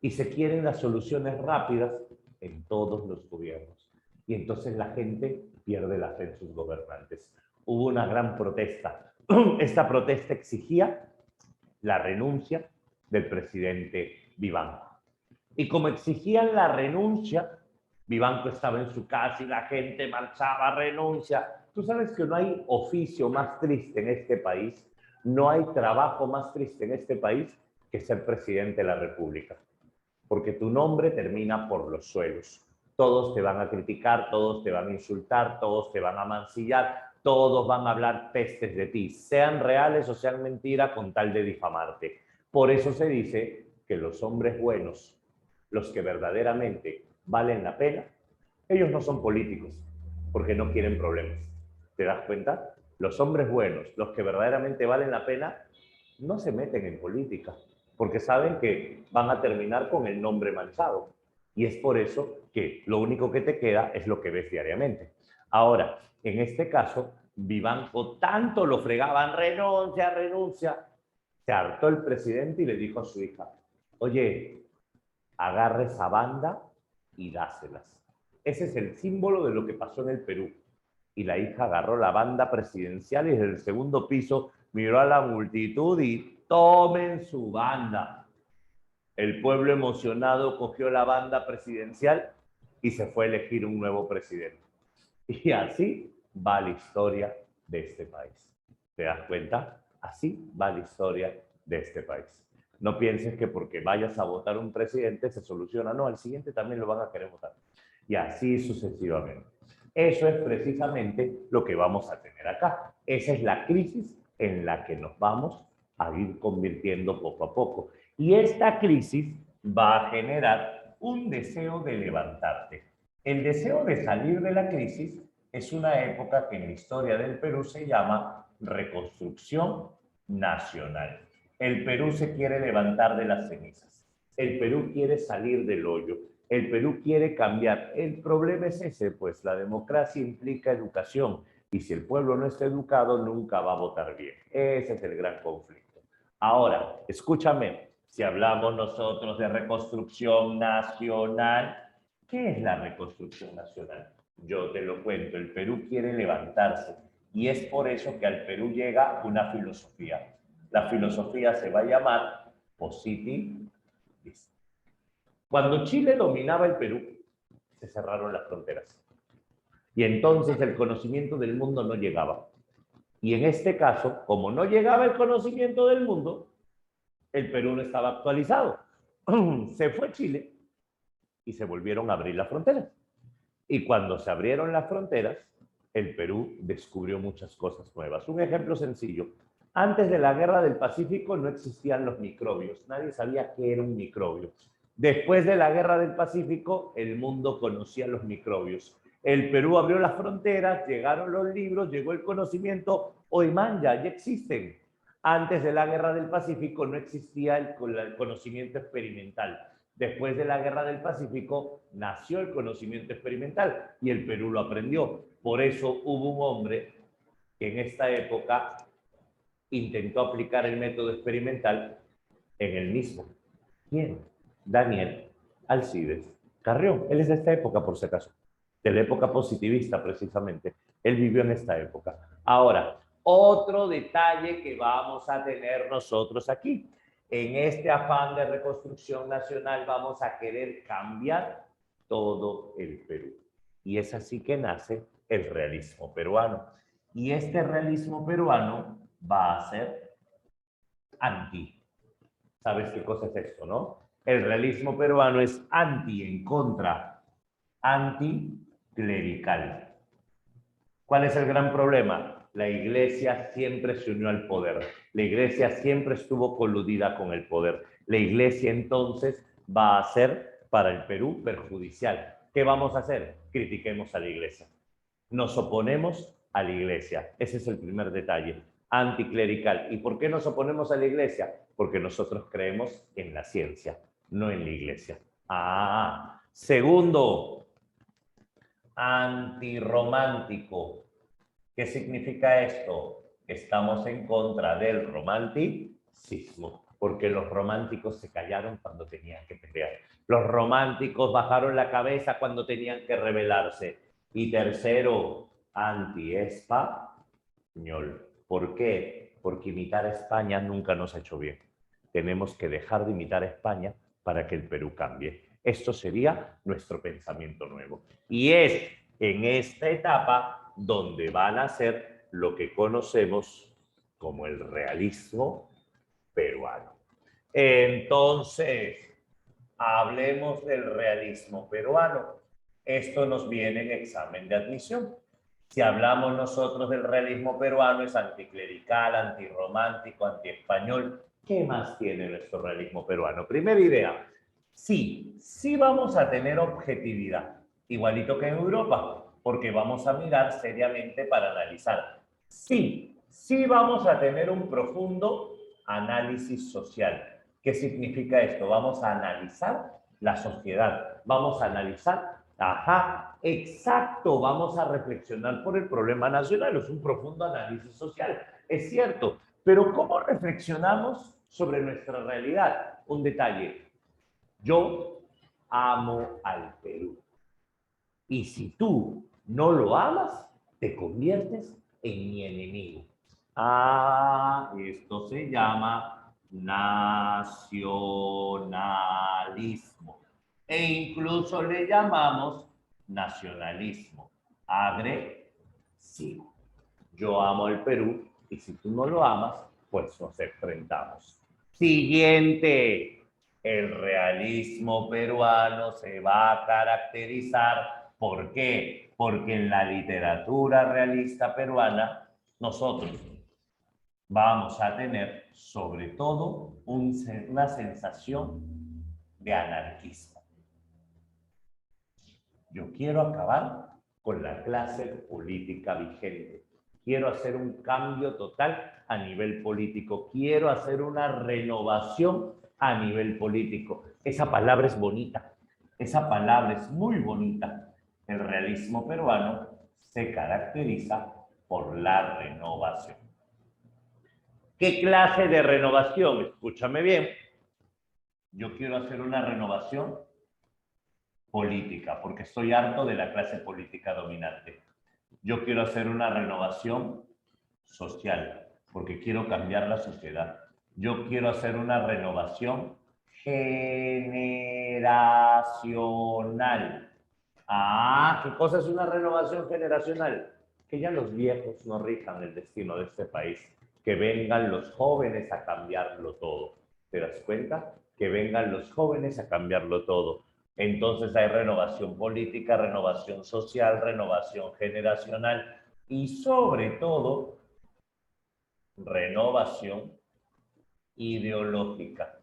Y se quieren las soluciones rápidas en todos los gobiernos. Y entonces la gente pierde la fe en sus gobernantes. Hubo una gran protesta. Esta protesta exigía la renuncia del presidente Vivanco. Y como exigían la renuncia, Vivanco estaba en su casa y la gente marchaba, renuncia. Tú sabes que no hay oficio más triste en este país, no hay trabajo más triste en este país que ser presidente de la República. Porque tu nombre termina por los suelos. Todos te van a criticar, todos te van a insultar, todos te van a mancillar, todos van a hablar pestes de ti, sean reales o sean mentiras, con tal de difamarte. Por eso se dice que los hombres buenos, los que verdaderamente valen la pena, ellos no son políticos, porque no quieren problemas. ¿Te das cuenta? Los hombres buenos, los que verdaderamente valen la pena, no se meten en política, porque saben que van a terminar con el nombre manchado. Y es por eso que lo único que te queda es lo que ves diariamente. Ahora, en este caso, Vivanco tanto lo fregaban, renuncia, renuncia, se hartó el presidente y le dijo a su hija, oye, agarra esa banda y dáselas. Ese es el símbolo de lo que pasó en el Perú. Y la hija agarró la banda presidencial y desde el segundo piso miró a la multitud y tomen su banda. El pueblo emocionado cogió la banda presidencial y se fue a elegir un nuevo presidente. Y así va la historia de este país. ¿Te das cuenta? Así va la historia de este país. No pienses que porque vayas a votar un presidente se soluciona. No, al siguiente también lo van a querer votar. Y así sucesivamente. Eso es precisamente lo que vamos a tener acá. Esa es la crisis en la que nos vamos a ir convirtiendo poco a poco. Y esta crisis va a generar un deseo de levantarte. El deseo de salir de la crisis es una época que en la historia del Perú se llama reconstrucción nacional. El Perú se quiere levantar de las cenizas. El Perú quiere salir del hoyo. El Perú quiere cambiar. El problema es ese, pues la democracia implica educación y si el pueblo no está educado nunca va a votar bien. Ese es el gran conflicto. Ahora, escúchame, si hablamos nosotros de reconstrucción nacional, ¿qué es la reconstrucción nacional? Yo te lo cuento, el Perú quiere levantarse y es por eso que al Perú llega una filosofía. La filosofía se va a llamar positivismo. Cuando Chile dominaba el Perú, se cerraron las fronteras. Y entonces el conocimiento del mundo no llegaba. Y en este caso, como no llegaba el conocimiento del mundo, el Perú no estaba actualizado. Se fue Chile y se volvieron a abrir las fronteras. Y cuando se abrieron las fronteras, el Perú descubrió muchas cosas nuevas. Un ejemplo sencillo. Antes de la Guerra del Pacífico no existían los microbios. Nadie sabía qué era un microbio. Después de la Guerra del Pacífico, el mundo conocía los microbios. El Perú abrió las fronteras, llegaron los libros, llegó el conocimiento. Hoy man, ya existen. Antes de la Guerra del Pacífico no existía el conocimiento experimental. Después de la Guerra del Pacífico nació el conocimiento experimental y el Perú lo aprendió. Por eso hubo un hombre que en esta época intentó aplicar el método experimental en él mismo. ¿Quién? Daniel Alcides Carrión. Él es de esta época, por si acaso, de la época positivista precisamente. Él vivió en esta época. Ahora, otro detalle que vamos a tener nosotros aquí. En este afán de reconstrucción nacional vamos a querer cambiar todo el Perú. Y es así que nace el realismo peruano. Y este realismo peruano va a ser anti. ¿Sabes qué cosa es esto, no? El realismo peruano es anti, en contra, anticlerical. ¿Cuál es el gran problema? La iglesia siempre se unió al poder. La iglesia siempre estuvo coludida con el poder. La iglesia entonces va a ser para el Perú perjudicial. ¿Qué vamos a hacer? Critiquemos a la iglesia. Nos oponemos a la iglesia. Ese es el primer detalle. Anticlerical. ¿Y por qué nos oponemos a la iglesia? Porque nosotros creemos en la ciencia, no en la iglesia. Segundo, antirromántico. ¿Qué significa esto? Estamos en contra del romanticismo, porque los románticos se callaron cuando tenían que pelear. Los románticos bajaron la cabeza cuando tenían que rebelarse. Y tercero, anti-español. ¿Por qué? Porque imitar a España nunca nos ha hecho bien. Tenemos que dejar de imitar a España para que el Perú cambie. Esto sería nuestro pensamiento nuevo. Y es en esta etapa donde van a ser lo que conocemos como el realismo peruano. Entonces, hablemos del realismo peruano. Esto nos viene en examen de admisión. Si hablamos nosotros del realismo peruano, es anticlerical, antirromántico, antiespañol. ¿Qué más tiene nuestro realismo peruano? Primera idea, sí vamos a tener objetividad, igualito que en Europa, porque vamos a mirar seriamente para analizar. Sí vamos a tener un profundo análisis social. ¿Qué significa esto? Vamos a analizar la sociedad, vamos a analizar, exacto, vamos a reflexionar por el problema nacional, es un profundo análisis social, es cierto, pero ¿cómo reflexionamos sobre nuestra realidad? Un detalle, yo amo al Perú. Y si tú no lo amas, te conviertes en mi enemigo. Ah, esto se llama nacionalismo. E incluso le llamamos nacionalismo agresivo. Yo amo el Perú y si tú no lo amas, pues nos enfrentamos. Siguiente. El realismo peruano se va a caracterizar. ¿Por qué? Porque en la literatura realista peruana nosotros vamos a tener sobre todo una sensación de anarquismo. Yo quiero acabar con la clase política vigente. Quiero hacer un cambio total a nivel político. Quiero hacer una renovación a nivel político. Esa palabra es bonita. Esa palabra es muy bonita. El realismo peruano se caracteriza por la renovación. ¿Qué clase de renovación? Escúchame bien. Yo quiero hacer una renovación política, porque estoy harto de la clase política dominante. Yo quiero hacer una renovación social, porque quiero cambiar la sociedad. Yo quiero hacer una renovación generacional. Ah, ¿qué cosa es una renovación generacional? Que ya los viejos no rijan el destino de este país, que vengan los jóvenes a cambiarlo todo. ¿Te das cuenta? Que vengan los jóvenes a cambiarlo todo. Entonces hay renovación política, renovación social, renovación generacional y sobre todo renovación ideológica.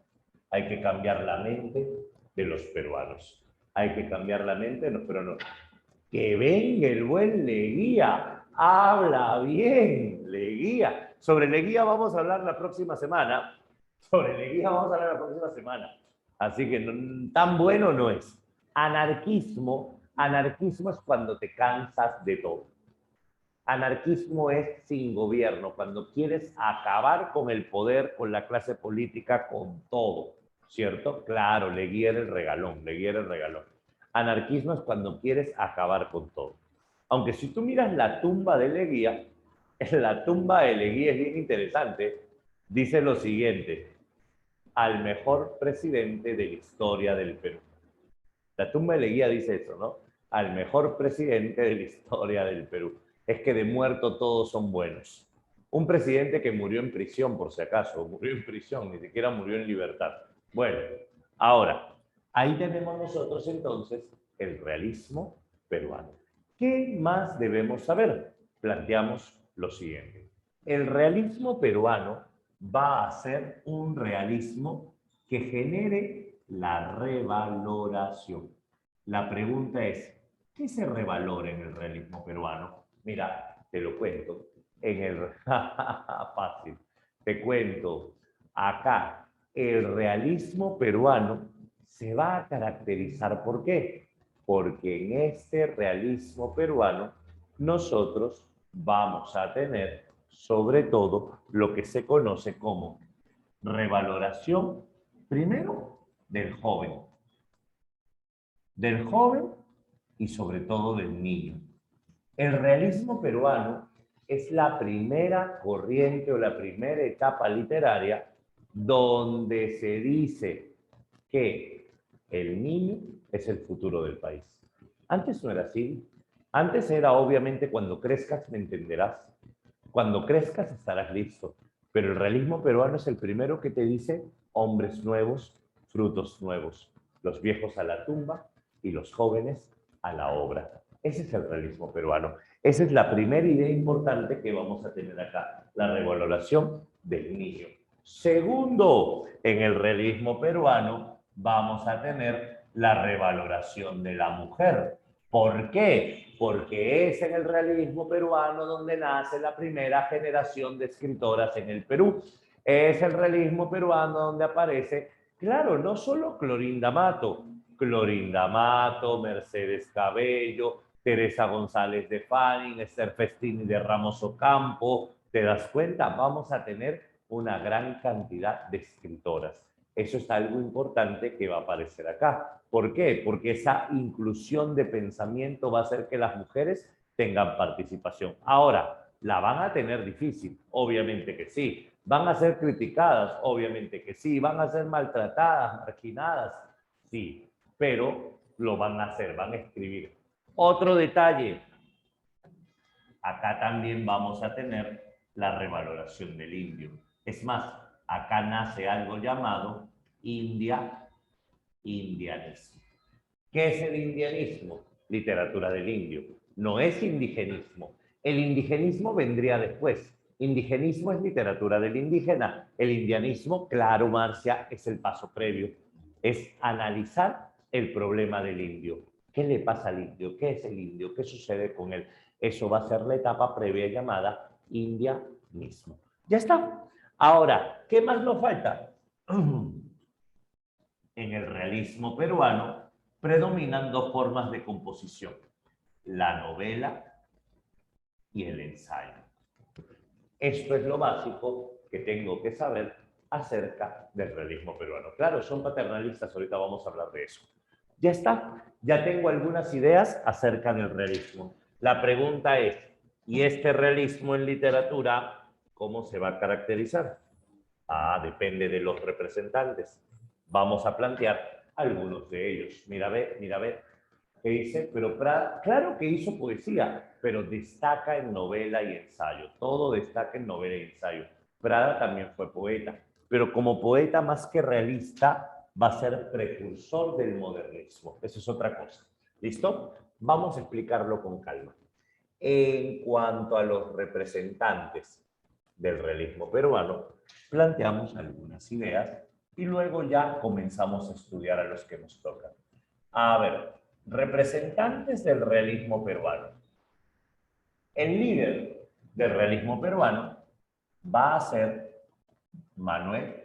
Hay que cambiar la mente de los peruanos. Hay que cambiar la mente de los peruanos. Que venga el buen Leguía, habla bien, Leguía. Sobre Leguía vamos a hablar la próxima semana. Sobre Leguía vamos a hablar la próxima semana. Así que tan bueno no es. Anarquismo es cuando te cansas de todo. Anarquismo es sin gobierno, cuando quieres acabar con el poder, con la clase política, con todo, ¿cierto? Claro, Leguía era el regalón, Leguía era el regalón. Anarquismo es cuando quieres acabar con todo. Aunque si tú miras la tumba de Leguía, la tumba de Leguía es bien interesante, dice lo siguiente: al mejor presidente de la historia del Perú. La tumba de Leguía dice eso, ¿no? Al mejor presidente de la historia del Perú. Es que de muerto todos son buenos. Un presidente que murió en prisión, por si acaso, murió en prisión, ni siquiera murió en libertad. Bueno, ahora, ahí tenemos nosotros entonces el realismo peruano. ¿Qué más debemos saber? Planteamos lo siguiente. El realismo peruano va a ser un realismo que genere la revaloración. La pregunta es, ¿qué se revalora en el realismo peruano? Mira, te lo cuento. En el fácil, te cuento. Acá, el realismo peruano se va a caracterizar ¿por qué? Porque en este realismo peruano nosotros vamos a tener sobre todo lo que se conoce como revaloración, primero, del joven y sobre todo del niño. El realismo peruano es la primera corriente o la primera etapa literaria donde se dice que el niño es el futuro del país. Antes no era así. Antes era obviamente cuando crezcas me entenderás. Cuando crezcas estarás listo. Pero el realismo peruano es el primero que te dice hombres nuevos, frutos nuevos. Los viejos a la tumba y los jóvenes a la obra. Ese es el realismo peruano. Esa es la primera idea importante que vamos a tener acá, la revaloración del niño. Segundo, en el realismo peruano vamos a tener la revaloración de la mujer. ¿Por qué? Porque es en el realismo peruano donde nace la primera generación de escritoras en el Perú. Es el realismo peruano donde aparece, claro, no solo Clorinda Mato, Mercedes Cabello, Teresa González de Fanning, Esther Festini de Ramos Ocampo. ¿Te das cuenta? Vamos a tener una gran cantidad de escritoras. Eso es algo importante que va a aparecer acá. ¿Por qué? Porque esa inclusión de pensamiento va a hacer que las mujeres tengan participación. Ahora, ¿la van a tener difícil? Obviamente que sí. ¿Van a ser criticadas? Obviamente que sí. ¿Van a ser maltratadas, marginadas? Sí. Pero lo van a hacer, van a escribir. Otro detalle. Acá también vamos a tener la revaloración del indio. Es más, acá nace algo llamado indianismo. ¿Qué es el indianismo? Literatura del indio. No es indigenismo. El indigenismo vendría después. Indigenismo es literatura del indígena. El indianismo, claro, Marcia, es el paso previo. Es analizar el problema del indio. ¿Qué le pasa al indio? ¿Qué es el indio? ¿Qué sucede con él? Eso va a ser la etapa previa llamada indianismo. Ya está. Ahora, ¿qué más nos falta? En el realismo peruano predominan dos formas de composición, la novela y el ensayo. Esto es lo básico que tengo que saber acerca del realismo peruano. Claro, son paternalistas, ahorita vamos a hablar de eso. Ya está, ya tengo algunas ideas acerca del realismo. La pregunta es, ¿y este realismo en literatura cómo se va a caracterizar? Ah, depende de los representantes. Vamos a plantear algunos de ellos. Mira, ve, que dice, pero Prada, claro que hizo poesía, pero destaca en novela y ensayo. Todo destaca en novela y ensayo. Prada también fue poeta, pero como poeta más que realista, va a ser precursor del modernismo. Eso es otra cosa. ¿Listo? Vamos a explicarlo con calma. En cuanto a los representantes del realismo peruano, planteamos algunas ideas y luego ya comenzamos a estudiar a los que nos tocan. A ver, representantes del realismo peruano. El líder del realismo peruano va a ser Manuel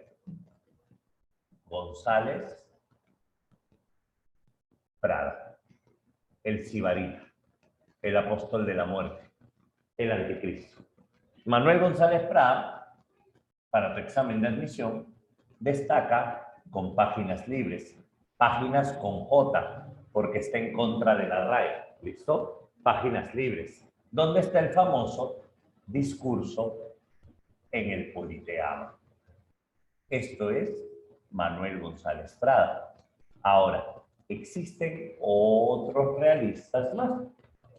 González Prada, el sibarita, el apóstol de la muerte, el anticristo. Manuel González Prada, para tu examen de admisión, destaca con páginas libres, páginas con J, porque está en contra de la RAE, ¿listo? Páginas libres. ¿Dónde está el famoso discurso en el Politeama? Esto es Manuel González Prada. Ahora, existen otros realistas más.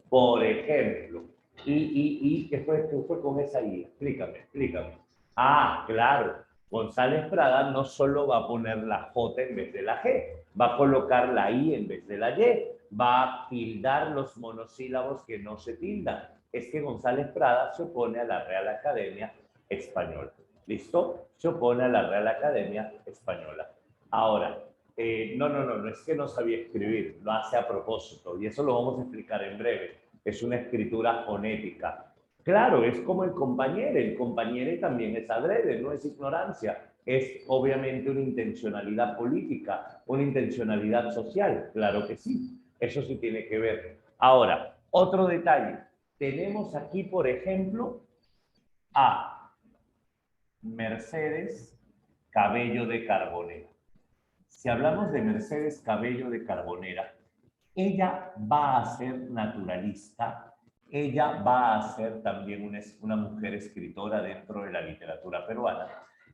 Por ejemplo, ¿qué fue con esa I? Explícame. Ah, claro. González Prada no solo va a poner la J en vez de la G, va a colocar la I en vez de la Y, va a tildar los monosílabos que no se tildan. Es que González Prada se opone a la Real Academia Española. ¿Listo? Se opone a la Real Academia Española. Ahora, no es que no sabía escribir, lo hace a propósito y eso lo vamos a explicar en breve. Es una escritura fonética. Claro, es como el compañero también es adrede, no es ignorancia, es obviamente una intencionalidad política, una intencionalidad social, claro que sí, eso sí tiene que ver. Ahora, otro detalle, tenemos aquí, por ejemplo, a Mercedes Cabello de Carbonera. Si hablamos de Mercedes Cabello de Carbonera, ella va a ser naturalista, ella va a ser también una mujer escritora dentro de la literatura peruana.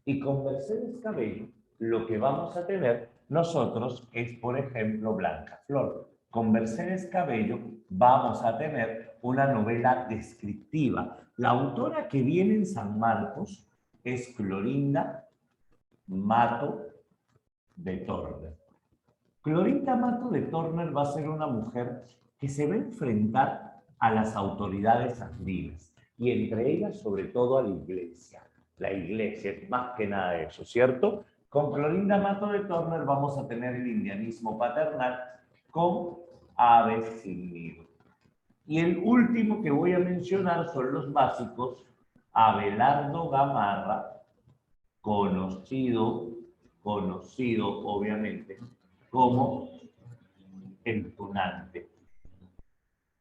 Y con Mercedes Cabello, lo que vamos a tener nosotros es, por ejemplo, Blanca Flor. Con Mercedes Cabello vamos a tener una novela descriptiva. La autora que viene en San Marcos es Clorinda Mato de Torner. Clorinda Mato de Torner va a ser una mujer que se va a enfrentar a las autoridades andinas y entre ellas sobre todo a la iglesia. La iglesia es más que nada eso, ¿cierto? Con Clorinda Mato de Torner vamos a tener el indianismo paternal con Aves sin nido. Y el último que voy a mencionar son los básicos, Abelardo Gamarra, conocido obviamente como el tunante.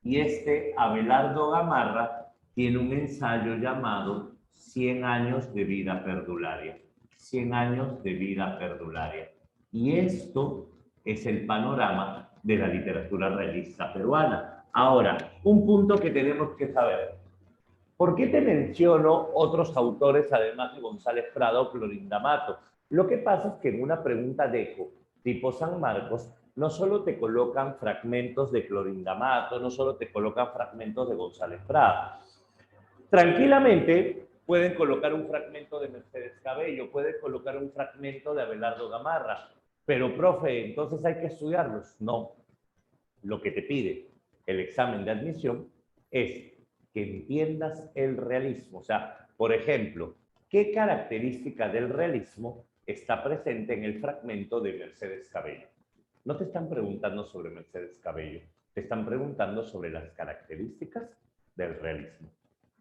Y este Abelardo Gamarra tiene un ensayo llamado 100 años de vida perdularia. 100 años de vida perdularia. Y esto es el panorama de la literatura realista peruana. Ahora, un punto que tenemos que saber. ¿Por qué te menciono otros autores además de González Prada o Clorinda Mato? Lo que pasa es que en una pregunta de eco tipo San Marcos, no solo te colocan fragmentos de Clorinda Mato, no solo te colocan fragmentos de González Prada. Tranquilamente pueden colocar un fragmento de Mercedes Cabello, pueden colocar un fragmento de Abelardo Gamarra, pero profe, entonces hay que estudiarlos. No, lo que te pide el examen de admisión es que entiendas el realismo. O sea, por ejemplo, ¿qué característica del realismo está presente en el fragmento de Mercedes Cabello? No te están preguntando sobre Mercedes Cabello, te están preguntando sobre las características del realismo.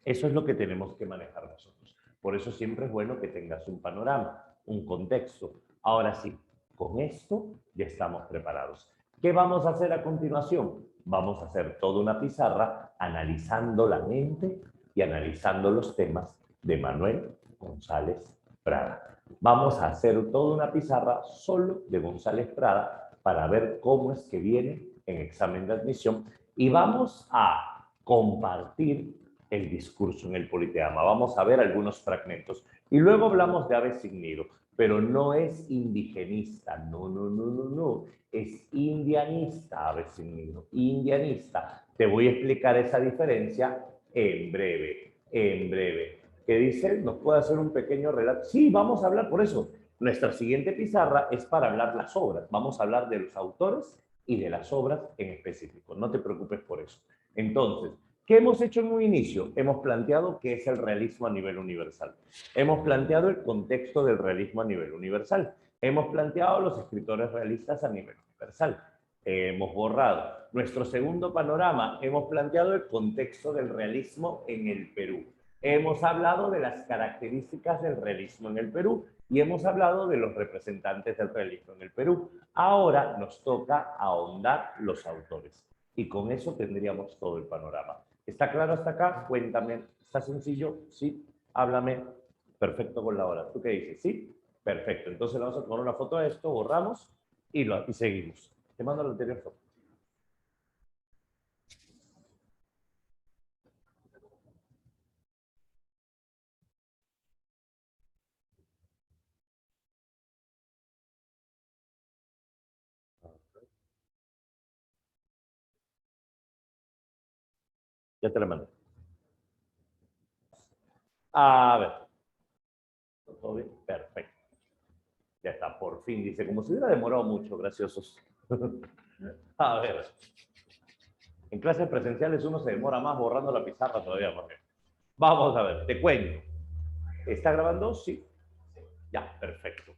Eso es lo que tenemos que manejar nosotros. Por eso siempre es bueno que tengas un panorama, un contexto. Ahora sí, con esto ya estamos preparados. ¿Qué vamos a hacer a continuación? Vamos a hacer toda una pizarra analizando la mente y analizando los temas de Manuel González Prada. Vamos a hacer toda una pizarra solo de González Prada para ver cómo es que viene en examen de admisión y vamos a compartir el discurso en el Politeama. Vamos a ver algunos fragmentos. Y luego hablamos de Ave sin nido, pero no es indigenista, no. Es indianista, Ave sin nido, indianista. Te voy a explicar esa diferencia en breve. ¿Qué dice? ¿Nos puede hacer un pequeño relato? Sí, vamos a hablar por eso. Nuestra siguiente pizarra es para hablar las obras. Vamos a hablar de los autores y de las obras en específico. No te preocupes por eso. Entonces, ¿qué hemos hecho en un inicio? Hemos planteado qué es el realismo a nivel universal. Hemos planteado el contexto del realismo a nivel universal. Hemos planteado los escritores realistas a nivel universal. Hemos borrado. Nuestro segundo panorama, hemos planteado el contexto del realismo en el Perú. Hemos hablado de las características del realismo en el Perú y hemos hablado de los representantes del realismo en el Perú. Ahora nos toca ahondar los autores y con eso tendríamos todo el panorama. ¿Está claro hasta acá? Cuéntame. ¿Está sencillo? Sí. Háblame. Perfecto con la hora. ¿Tú qué dices? ¿Sí? Perfecto. Entonces le vamos a tomar una foto de esto, borramos y seguimos. Te mando la anterior foto. Ya te la mandé. A ver. ¿Todo bien? Perfecto. Ya está, por fin. Dice, como si hubiera demorado mucho, graciosos. A ver. En clases presenciales uno se demora más borrando la pizarra todavía. Porque... Vamos a ver, te cuento. ¿Está grabando? Sí. Ya, perfecto.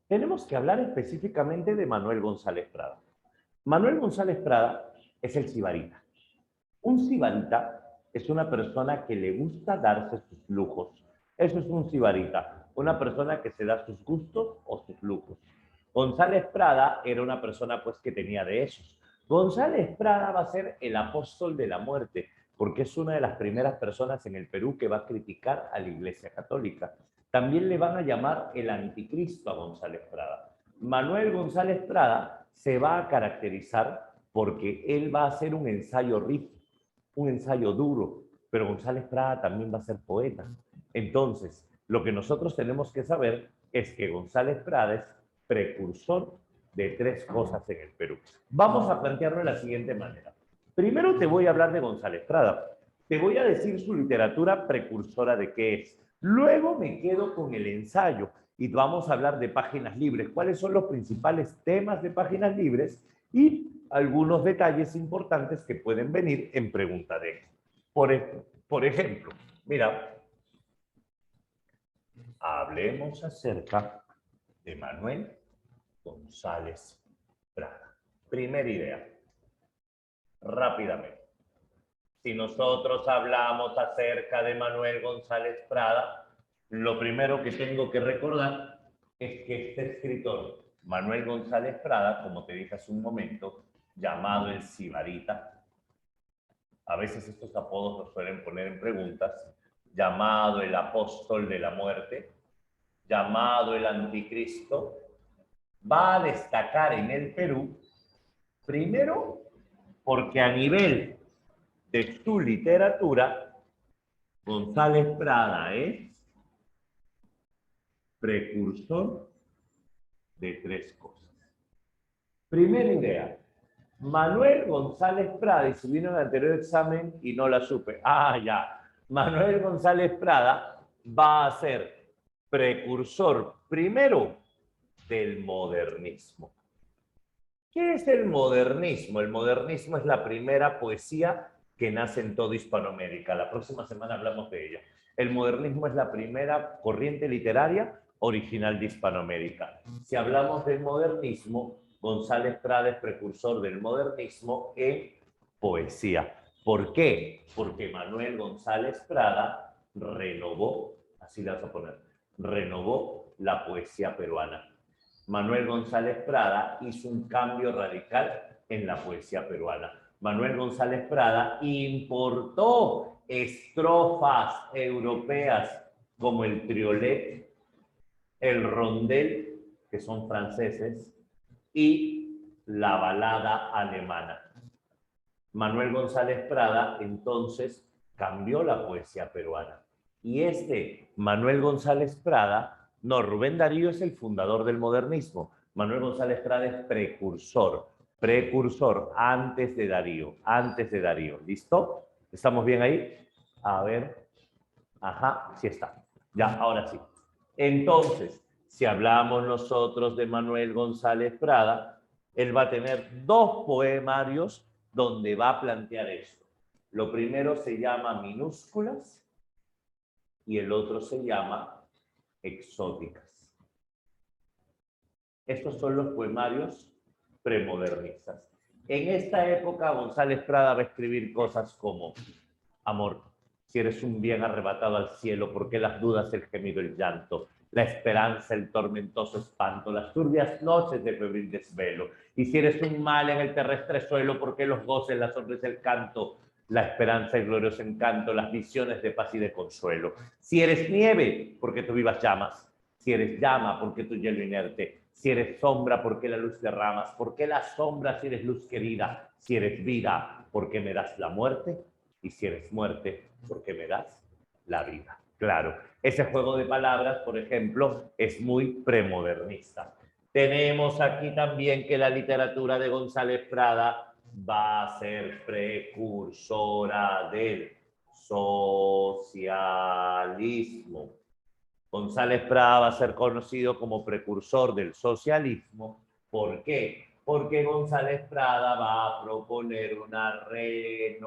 Tenemos que hablar específicamente de Manuel González Prada. Manuel González Prada es el sibarita. Un sibarita es una persona que le gusta darse sus lujos. Eso es un sibarita, una persona que se da sus gustos o sus lujos. González Prada era una persona pues que tenía de esos. González Prada va a ser el apóstol de la muerte, porque es una de las primeras personas en el Perú que va a criticar a la Iglesia Católica. También le van a llamar el anticristo a González Prada. Manuel González Prada se va a caracterizar porque él va a hacer un ensayo rígido, un ensayo duro, pero González Prada también va a ser poeta. Entonces, lo que nosotros tenemos que saber es que González Prada es precursor de tres cosas en el Perú. Vamos a plantearlo de la siguiente manera. Primero te voy a hablar de González Prada. Te voy a decir su literatura precursora de qué es. Luego me quedo con el ensayo y vamos a hablar de páginas libres. ¿Cuáles son los principales temas de páginas libres? Y algunos detalles importantes que pueden venir en pregunta de esto. Por ejemplo, mira, hablemos acerca de Manuel González Prada. Primera idea, rápidamente. Si nosotros hablamos acerca de Manuel González Prada, lo primero que tengo que recordar es que este escritor, Manuel González Prada, como te dije hace un momento, llamado el Sibarita, a veces estos apodos los suelen poner en preguntas, llamado el apóstol de la muerte, llamado el Anticristo, va a destacar en el Perú, primero, porque a nivel de su literatura, González Prada es precursor de tres cosas. Primera idea, Manuel González Prada, y si vino en el anterior examen y no la supe, ya, Manuel González Prada va a ser precursor primero del modernismo. ¿Qué es el modernismo? El modernismo es la primera poesía que nace en toda Hispanoamérica. La próxima semana hablamos de ella. El modernismo es la primera corriente literaria original de Hispanoamérica. Si hablamos del modernismo, González Prada es precursor del modernismo en poesía. ¿Por qué? Porque Manuel González Prada renovó, así le vas a poner, renovó la poesía peruana. Manuel González Prada hizo un cambio radical en la poesía peruana. Manuel González Prada importó estrofas europeas como el triolet, el rondel, que son franceses, y la balada alemana. Manuel González Prada entonces cambió la poesía peruana. Y Manuel González Prada, no, Rubén Darío es el fundador del modernismo. Manuel González Prada es precursor, antes de Darío. ¿Listo? ¿Estamos bien ahí? A ver. Ajá, sí está. Ya, ahora sí. Entonces, si hablamos nosotros de Manuel González Prada, él va a tener dos poemarios donde va a plantear esto. Lo primero se llama Minúsculas y el otro se llama Exóticas. Estos son los poemarios premodernistas. En esta época, González Prada va a escribir cosas como: amor, si eres un bien arrebatado al cielo, ¿por qué las dudas, el gemido, el llanto? La esperanza, el tormentoso espanto, las turbias noches de febril desvelo. Y si eres un mal en el terrestre suelo, ¿por qué los goces, la sonrisa, el canto? La esperanza, el glorioso encanto, las visiones de paz y de consuelo. Si eres nieve, ¿por qué tú vivas llamas? Si eres llama, ¿por qué tu hielo inerte? Si eres sombra, ¿por qué la luz derramas? ¿Por qué la sombra si eres luz querida? Si eres vida, ¿por qué me das la muerte? Y si eres muerte, ¿por qué me das la vida? Claro, ese juego de palabras, por ejemplo, es muy premodernista. Tenemos aquí también que la literatura de González Prada va a ser precursora del socialismo. González Prada va a ser conocido como precursor del socialismo. ¿Por qué? Porque González Prada va a proponer una renovación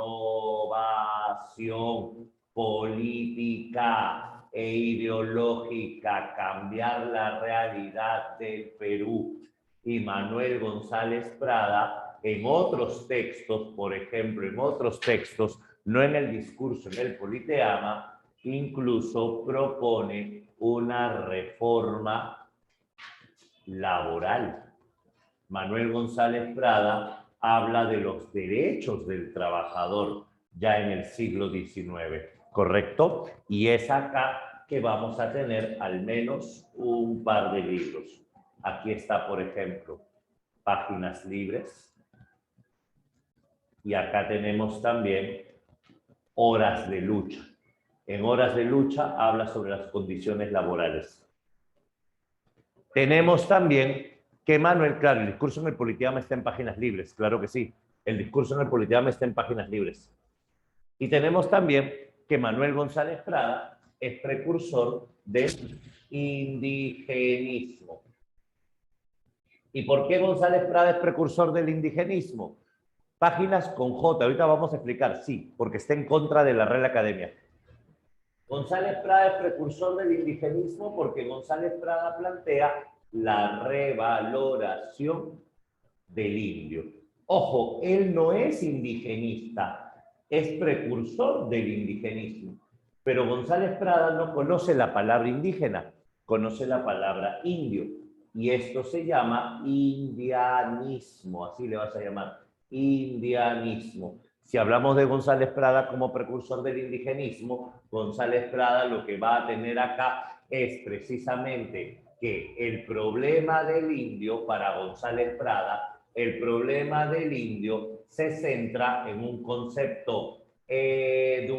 política e ideológica, cambiar la realidad del Perú. Y Manuel González Prada, en otros textos, por ejemplo, en otros textos, no en el discurso, en el Politeama, incluso propone una reforma laboral. Manuel González Prada habla de los derechos del trabajador ya en el siglo XIX, ¿correcto? Y es acá que vamos a tener al menos un par de libros. Aquí está, por ejemplo, Páginas Libres. Y acá tenemos también Horas de Lucha. En Horas de Lucha habla sobre las condiciones laborales. Tenemos también que Manuel, claro, el discurso en el Politeama está en Páginas Libres, claro que sí. El discurso en el Politeama está en Páginas Libres. Y tenemos también que Manuel González Prada es precursor del indigenismo. ¿Y por qué González Prada es precursor del indigenismo? Páginas con J, ahorita vamos a explicar, sí, porque está en contra de la Real Academia. González Prada es precursor del indigenismo porque González Prada plantea la revaloración del indio. Ojo, él no es indigenista, es precursor del indigenismo. Pero González Prada no conoce la palabra indígena, conoce la palabra indio. Y esto se llama indianismo, así le vas a llamar, indianismo. Si hablamos de González Prada como precursor del indigenismo, González Prada lo que va a tener acá es precisamente que el problema del indio, para González Prada, el problema del indio se centra en un concepto: educación.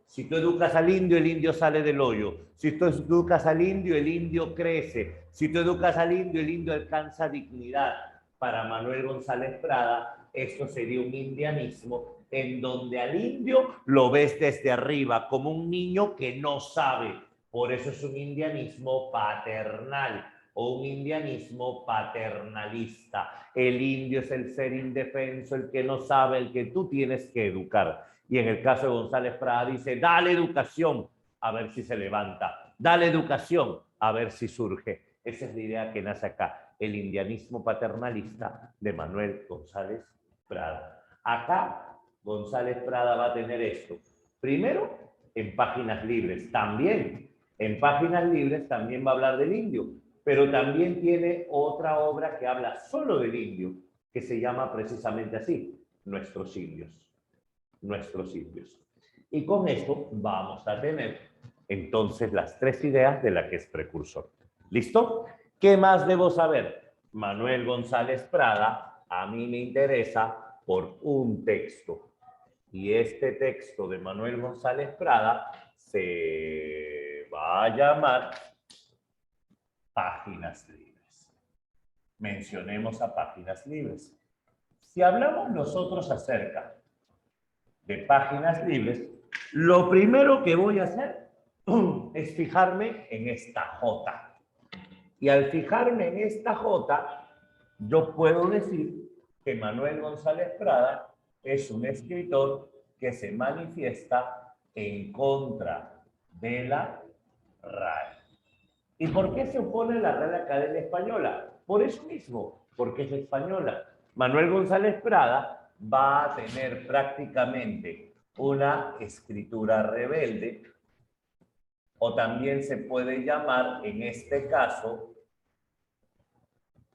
Si tú educas al indio sale del hoyo. Si tú educas al indio crece. Si tú educas al indio alcanza dignidad. Para Manuel González Prada, esto sería un indianismo en donde al indio lo ves desde arriba, como un niño que no sabe. Por eso es un indianismo paternal o un indianismo paternalista. El indio es el ser indefenso, el que no sabe, el que tú tienes que educar. Y en el caso de González Prada dice: dale educación, a ver si se levanta. Dale educación, a ver si surge. Esa es la idea que nace acá, el indianismo paternalista de Manuel González Prada. Acá González Prada va a tener esto. Primero, en Páginas Libres. También, en Páginas Libres también va a hablar del indio, pero también tiene otra obra que habla solo del indio, que se llama precisamente así: Nuestros indios. Nuestros indios. Y con esto vamos a tener entonces las tres ideas de la que es precursor. ¿Listo? ¿Qué más debo saber? Manuel González Prada, a mí me interesa por un texto. Y este texto de Manuel González Prada se va a llamar Páginas Libres. Mencionemos a Páginas Libres. Si hablamos nosotros acerca de Páginas Libres, lo primero que voy a hacer es fijarme en esta J. Y al fijarme en esta J, yo puedo decir que Manuel González Prada es un escritor que se manifiesta en contra de la RAE. ¿Y por qué se opone a la Real Academia Española? Por eso mismo, porque es española. Manuel González Prada va a tener prácticamente una escritura rebelde, o también se puede llamar, en este caso,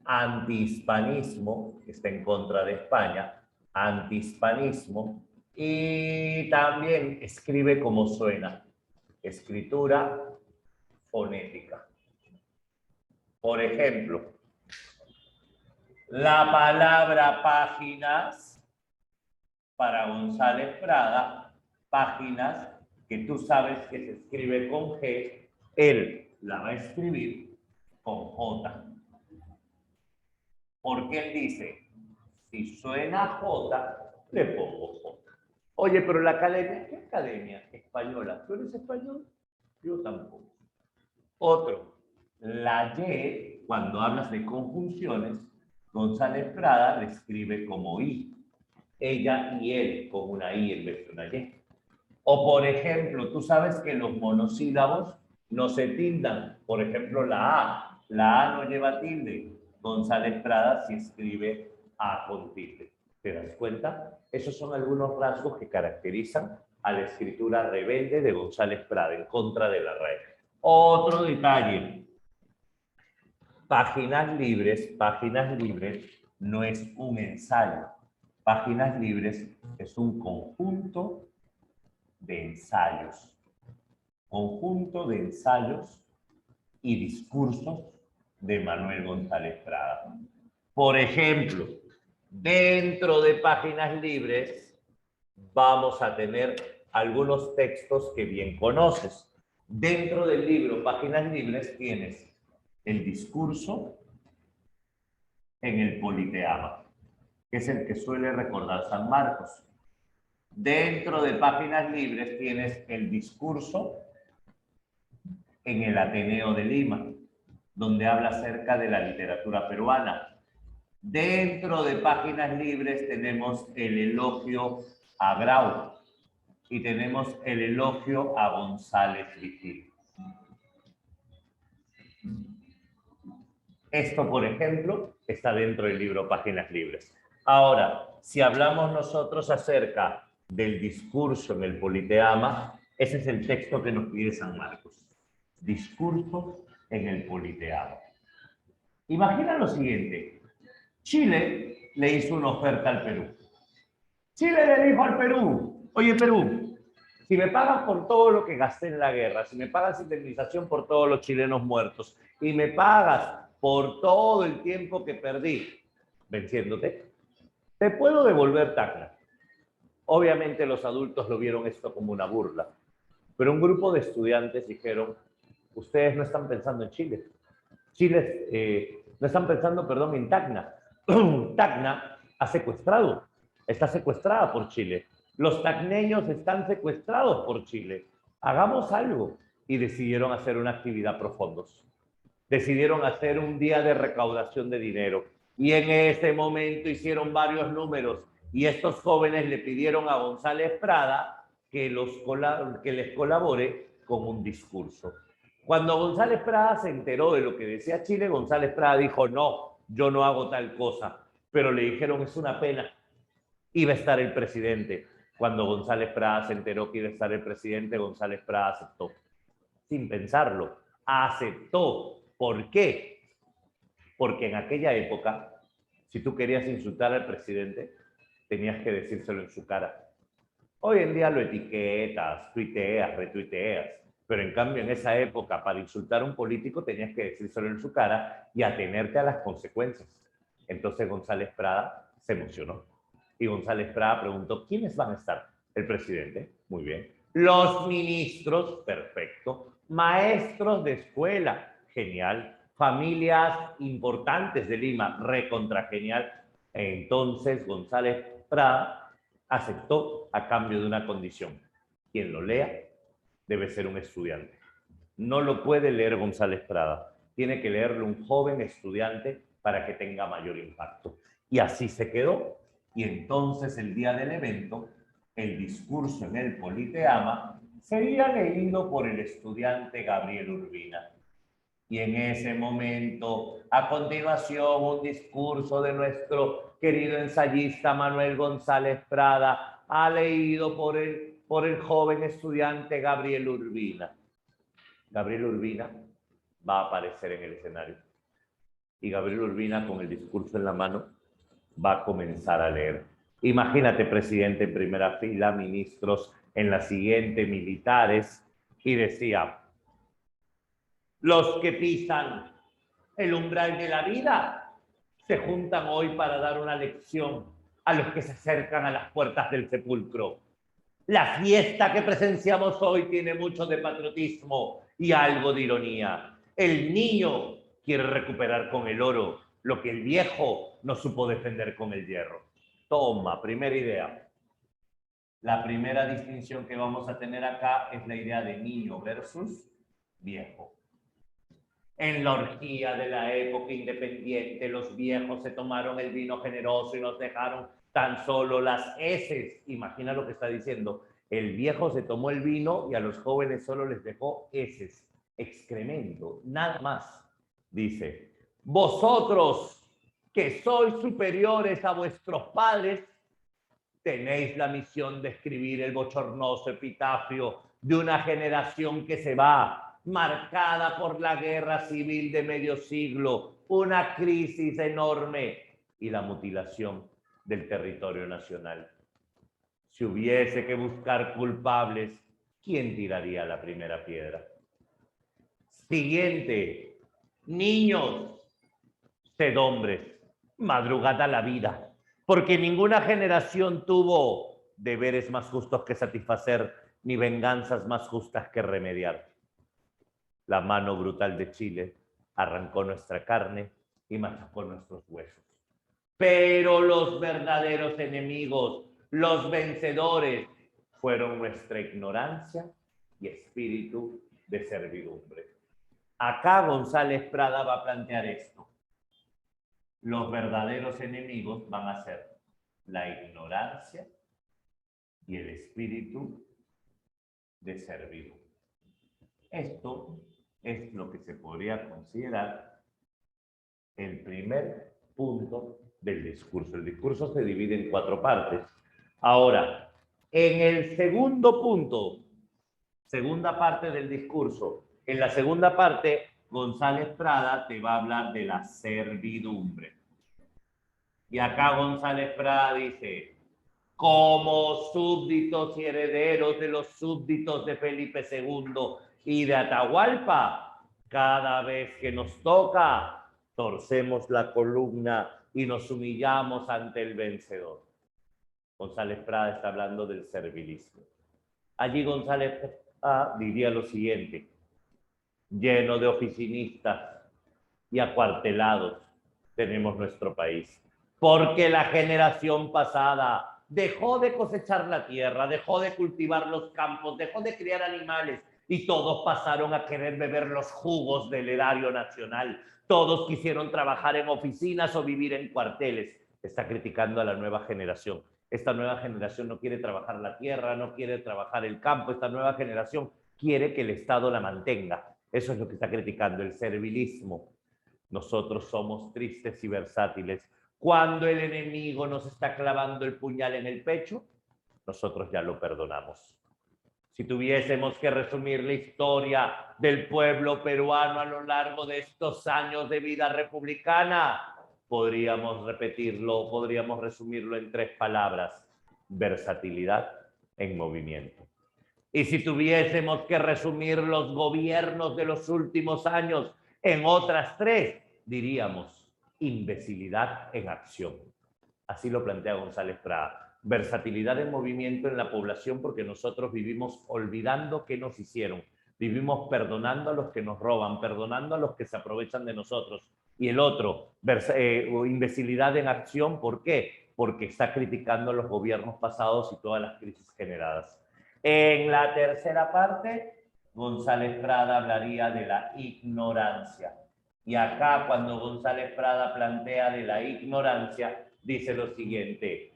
antihispanismo, que está en contra de España, antihispanismo, y también escribe como suena, escritura fonética. Por ejemplo, la palabra páginas, para González Prada, páginas, que tú sabes que se escribe con G, él la va a escribir con J. Porque él dice: si suena J, le pongo J. Oye, pero la academia, ¿qué academia? Española. ¿Tú eres español? Yo tampoco. Otro, la Y, cuando hablas de conjunciones, González Prada le escribe como I. Ella y él, con una I en vez de una Y. O, por ejemplo, tú sabes que los monosílabos no se tildan. Por ejemplo, la A no lleva tilde. González Prada sí escribe A con tilde. ¿Te das cuenta? Esos son algunos rasgos que caracterizan a la escritura rebelde de González Prada en contra de la RAE. Otro detalle: Páginas Libres no es un ensayo. Páginas Libres es un conjunto de ensayos. Conjunto de ensayos y discursos de Manuel González Prada. Por ejemplo, dentro de Páginas Libres vamos a tener algunos textos que bien conoces. Dentro del libro Páginas Libres tienes el discurso en el Politeama, que es el que suele recordar San Marcos. Dentro de Páginas Libres tienes el discurso en el Ateneo de Lima, donde habla acerca de la literatura peruana. Dentro de Páginas Libres tenemos el elogio a Grau y tenemos el elogio a González Vigil. Esto, por ejemplo, está dentro del libro Páginas Libres. Ahora, si hablamos nosotros acerca del discurso en el Politeama, ese es el texto que nos pide San Marcos. Discurso en el Politeama. Imagina lo siguiente: Chile le hizo una oferta al Perú. Chile le dijo al Perú, oye Perú, si me pagas por todo lo que gasté en la guerra, si me pagas indemnización por todos los chilenos muertos y me pagas por todo el tiempo que perdí venciéndote, te puedo devolver Tacna. Obviamente los adultos lo vieron esto como una burla, pero un grupo de estudiantes dijeron, ustedes no están pensando en Chile. No están pensando, perdón, en Tacna. Tacna ha secuestrado, está secuestrada por Chile. Los tacneños están secuestrados por Chile. Hagamos algo. Y decidieron hacer una actividad pro fondos. Decidieron hacer un día de recaudación de dinero. Y en ese momento hicieron varios números. Y estos jóvenes le pidieron a González Prada que les colabore con un discurso. Cuando González Prada se enteró de lo que decía Chile, González Prada dijo, no, yo no hago tal cosa. Pero le dijeron, es una pena, iba a estar el presidente. Cuando González Prada se enteró que iba a estar el presidente, González Prada aceptó. Sin pensarlo, aceptó. ¿Por qué? Porque en aquella época, si tú querías insultar al presidente, tenías que decírselo en su cara. Hoy en día lo etiquetas, tuiteas, retuiteas. Pero en cambio, en esa época, para insultar a un político tenías que decírselo en su cara y atenerte a las consecuencias. Entonces González Prada se emocionó. Y González Prada preguntó, ¿quiénes van a estar? El presidente, muy bien. Los ministros, perfecto. Maestros de escuela, genial. Familias importantes de Lima, recontra genial. Entonces González Prada aceptó a cambio de una condición. Quien lo lea debe ser un estudiante. No lo puede leer González Prada. Tiene que leerlo un joven estudiante para que tenga mayor impacto. Y así se quedó. Y entonces el día del evento, el discurso en el Politeama sería leído por el estudiante Gabriel Urbina. Y en ese momento, a continuación, un discurso de nuestro querido ensayista Manuel González Prada, ha leído por el joven estudiante Gabriel Urbina. Gabriel Urbina va a aparecer en el escenario. Y Gabriel Urbina, con el discurso en la mano, va a comenzar a leer. Imagínate, presidente en primera fila, ministros en la siguiente, militares, y decía, los que pisan el umbral de la vida se juntan hoy para dar una lección a los que se acercan a las puertas del sepulcro. La fiesta que presenciamos hoy tiene mucho de patriotismo y algo de ironía. El niño quiere recuperar con el oro lo que el viejo no supo defender con el hierro. Toma, primera idea. La primera distinción que vamos a tener acá es la idea de niño versus viejo. En la orgía de la época independiente, los viejos se tomaron el vino generoso y nos dejaron tan solo las heces. Imagina lo que está diciendo. El viejo se tomó el vino y a los jóvenes solo les dejó heces, excremento, nada más. Dice, vosotros que sois superiores a vuestros padres, tenéis la misión de escribir el bochornoso epitafio de una generación que se va, marcada por la guerra civil de medio siglo, una crisis enorme y la mutilación del territorio nacional. Si hubiese que buscar culpables, ¿quién tiraría la primera piedra? Siguiente, niños, sed hombres, madrugad a la vida, porque ninguna generación tuvo deberes más justos que satisfacer, ni venganzas más justas que remediar. La mano brutal de Chile arrancó nuestra carne y machacó nuestros huesos. Pero los verdaderos enemigos, los vencedores, fueron nuestra ignorancia y espíritu de servidumbre. Acá González Prada va a plantear esto. Los verdaderos enemigos van a ser la ignorancia y el espíritu de servidumbre. Esto es lo que se podría considerar el primer punto del discurso. El discurso se divide en 4 partes. Ahora, en el segundo punto, segunda parte del discurso, en la segunda parte, González Prada te va a hablar de la servidumbre. Y acá González Prada dice, como súbditos y herederos de los súbditos de Felipe II y de Atahualpa, cada vez que nos toca, torcemos la columna y nos humillamos ante el vencedor. González Prada está hablando del servilismo. Allí González Prada diría lo siguiente: lleno de oficinistas y acuartelados tenemos nuestro país, porque la generación pasada dejó de cosechar la tierra, dejó de cultivar los campos, dejó de criar animales y todos pasaron a querer beber los jugos del erario nacional. Todos quisieron trabajar en oficinas o vivir en cuarteles. Está criticando a la nueva generación. Esta nueva generación no quiere trabajar la tierra, no quiere trabajar el campo. Esta nueva generación quiere que el Estado la mantenga. Eso es lo que está criticando, el servilismo. Nosotros somos tristes y versátiles. Cuando el enemigo nos está clavando el puñal en el pecho, nosotros ya lo perdonamos. Si tuviésemos que resumir la historia del pueblo peruano a lo largo de estos años de vida republicana, podríamos repetirlo, podríamos resumirlo en 3 palabras: versatilidad en movimiento. Y si tuviésemos que resumir los gobiernos de los últimos años en otras 3, diríamos imbecilidad en acción. Así lo plantea González Prada. Versatilidad en movimiento en la población, porque nosotros vivimos olvidando qué nos hicieron. Vivimos perdonando a los que nos roban, perdonando a los que se aprovechan de nosotros. Y el otro, imbecilidad en acción, ¿por qué? Porque está criticando a los gobiernos pasados y todas las crisis generadas. En la tercera parte, González Prada hablaría de la ignorancia. Y acá, cuando González Prada plantea de la ignorancia, dice lo siguiente: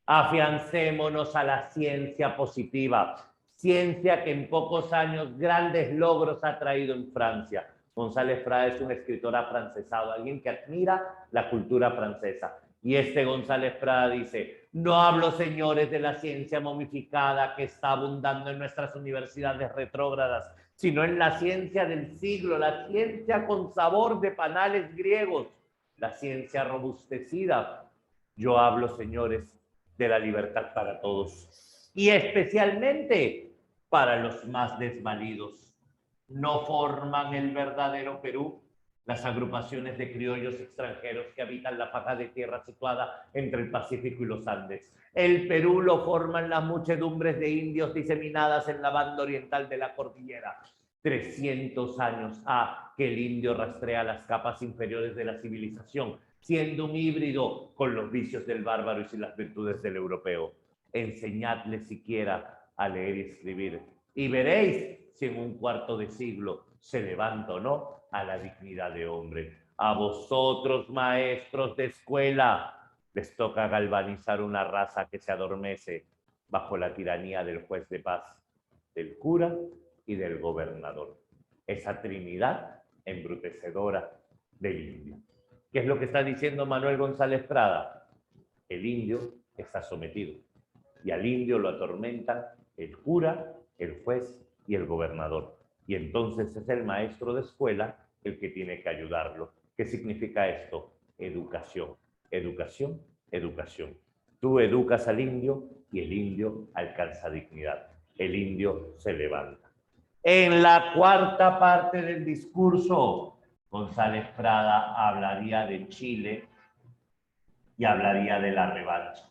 afiancémonos a la ciencia positiva, ciencia que en pocos años grandes logros ha traído en Francia. González Prada es un escritor afrancesado, alguien que admira la cultura francesa. Y este González Prada dice: no hablo, señores, de la ciencia momificada que está abundando en nuestras universidades retrógradas, sino en la ciencia del siglo, la ciencia con sabor de panales griegos, la ciencia robustecida. Yo hablo, señores, de la libertad para todos y especialmente para los más desvalidos. No forman el verdadero Perú las agrupaciones de criollos extranjeros que habitan la faja de tierra situada entre el Pacífico y los Andes. El Perú lo forman las muchedumbres de indios diseminadas en la banda oriental de la cordillera. 300 años ha que el indio rastrea las capas inferiores de la civilización, siendo un híbrido con los vicios del bárbaro y sin las virtudes del europeo. Enseñadle siquiera a leer y escribir, y veréis si en un cuarto de siglo se levanta o no a la dignidad de hombre. A vosotros, maestros de escuela, les toca galvanizar una raza que se adormece bajo la tiranía del juez de paz, del cura y del gobernador. Esa trinidad embrutecedora del indio. ¿Qué es lo que está diciendo Manuel González Prada? El indio está sometido y al indio lo atormentan el cura, el juez y el gobernador. Y entonces es el maestro de escuela el que tiene que ayudarlo. ¿Qué significa esto? Educación, educación, educación. Tú educas al indio y el indio alcanza dignidad. El indio se levanta. En la cuarta parte del discurso, González Prada hablaría de Chile y hablaría de la revancha.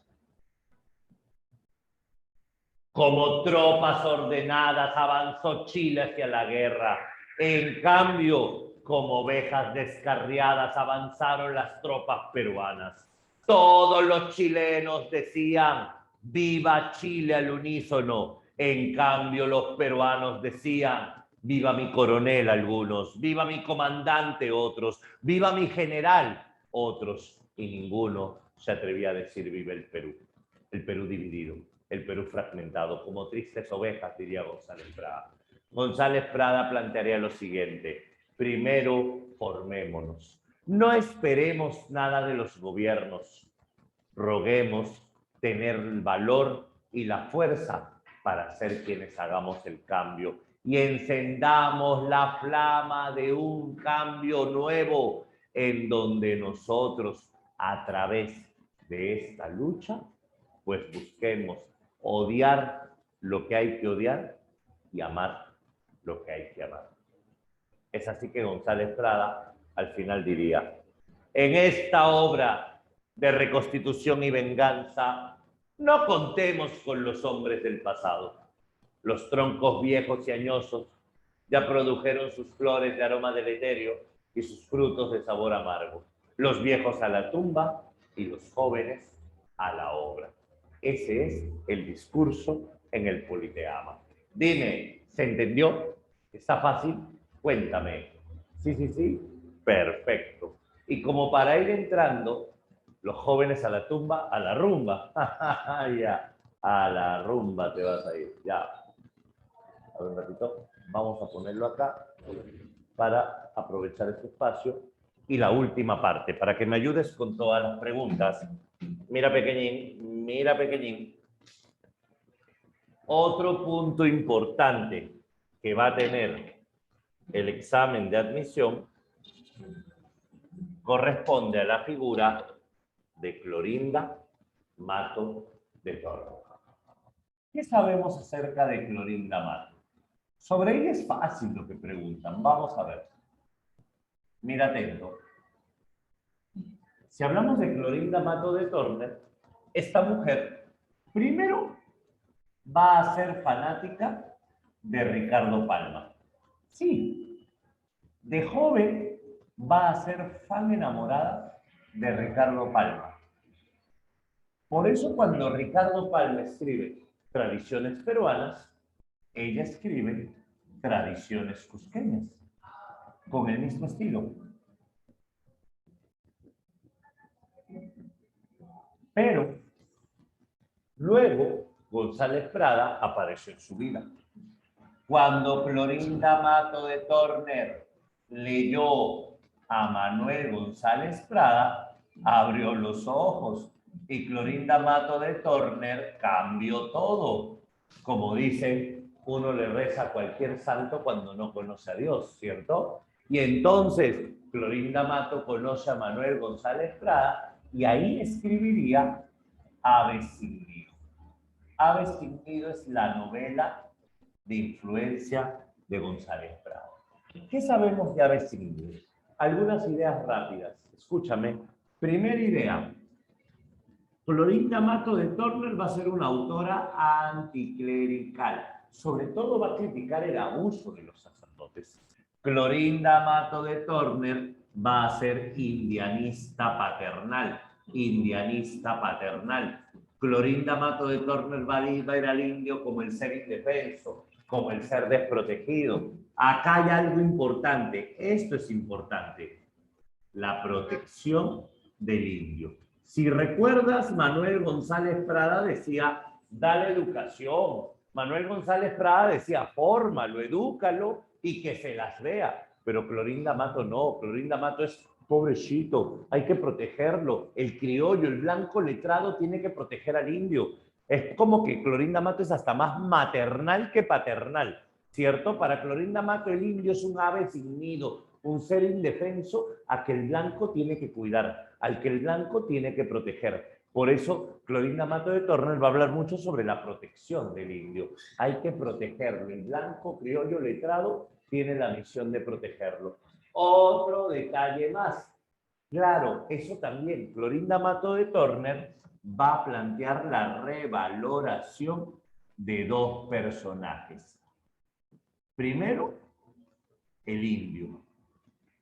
Como tropas ordenadas avanzó Chile hacia la guerra. En cambio, como ovejas descarriadas avanzaron las tropas peruanas. Todos los chilenos decían: ¡viva Chile! Al unísono. En cambio, los peruanos decían: ¡viva mi coronel! Algunos, ¡viva mi comandante! Otros, ¡viva mi general! Otros, y ninguno se atrevía a decir: ¡viva el Perú! El Perú dividido, el Perú fragmentado, como tristes ovejas, diría González Prada. González Prada plantearía lo siguiente: primero, formémonos. No esperemos nada de los gobiernos. Roguemos tener el valor y la fuerza para ser quienes hagamos el cambio y encendamos la flama de un cambio nuevo en donde nosotros, a través de esta lucha, pues busquemos odiar lo que hay que odiar y amar lo que hay que amar. Es así que González Prada al final diría, en esta obra de reconstitución y venganza, no contemos con los hombres del pasado. Los troncos viejos y añosos ya produjeron sus flores de aroma deleterio y sus frutos de sabor amargo. Los viejos a la tumba y los jóvenes a la obra. Ese es el discurso en el Politeama. Dime, ¿se entendió? ¿Está fácil? Cuéntame. Sí, sí, sí. Perfecto. Y como para ir entrando, los jóvenes a la tumba, a la rumba. Ya, a la rumba te vas a ir. Ya. A ver un ratito. Vamos a ponerlo acá para aprovechar este espacio. Y la última parte, para que me ayudes con todas las preguntas. Mira, pequeñín, mira, pequeñín. Otro punto importante que va a tener el examen de admisión corresponde a la figura de Clorinda Mato de Torres. ¿Qué sabemos acerca de Clorinda Mato? Sobre ella es fácil lo que preguntan. Vamos a ver. Mira atento. Si hablamos de Clorinda Mato de Torner, esta mujer primero va a ser fanática de Ricardo Palma. Sí, de joven va a ser fan enamorada de Ricardo Palma. Por eso cuando Ricardo Palma escribe tradiciones peruanas, ella escribe tradiciones cusqueñas, con el mismo estilo. Pero luego González Prada apareció en su vida. Cuando Clorinda Mato de Torner leyó a Manuel González Prada, abrió los ojos y Clorinda Mato de Torner cambió todo. Como dicen, uno le reza a cualquier santo cuando no conoce a Dios, ¿cierto? Y entonces Clorinda Mato conoce a Manuel González Prada y ahí escribiría Ave sin Nido. Ave sin Nido es la novela de influencia de González Prada. ¿Qué sabemos de Ave sin Nido? Algunas ideas rápidas. Escúchame. Primera idea. Clorinda Mato de Torner va a ser una autora anticlerical. Sobre todo va a criticar el abuso de los sacerdotes. Clorinda Mato de Torner va a ser indianista paternal. Indianista paternal. Clorinda Mato de Torner va a ver al indio como el ser indefenso, como el ser desprotegido. Acá hay algo importante. Esto es importante. La protección del indio. Si recuerdas, Manuel González Prada decía, dale educación. Manuel González Prada decía, fórmalo, edúcalo y que se las vea. Pero Clorinda Mato no. Clorinda Mato es pobrecito, hay que protegerlo. El criollo, el blanco letrado tiene que proteger al indio. Es como que Clorinda Mato es hasta más maternal que paternal, ¿cierto? Para Clorinda Mato el indio es un ave sin nido, un ser indefenso a que el blanco tiene que cuidar, al que el blanco tiene que proteger. Por eso Clorinda Mato de Torner va a hablar mucho sobre la protección del indio. Hay que protegerlo. El blanco criollo letrado tiene la misión de protegerlo. Otro detalle más. Claro, eso también. Clorinda Mato de Torner va a plantear la revaloración de dos personajes. Primero, el indio.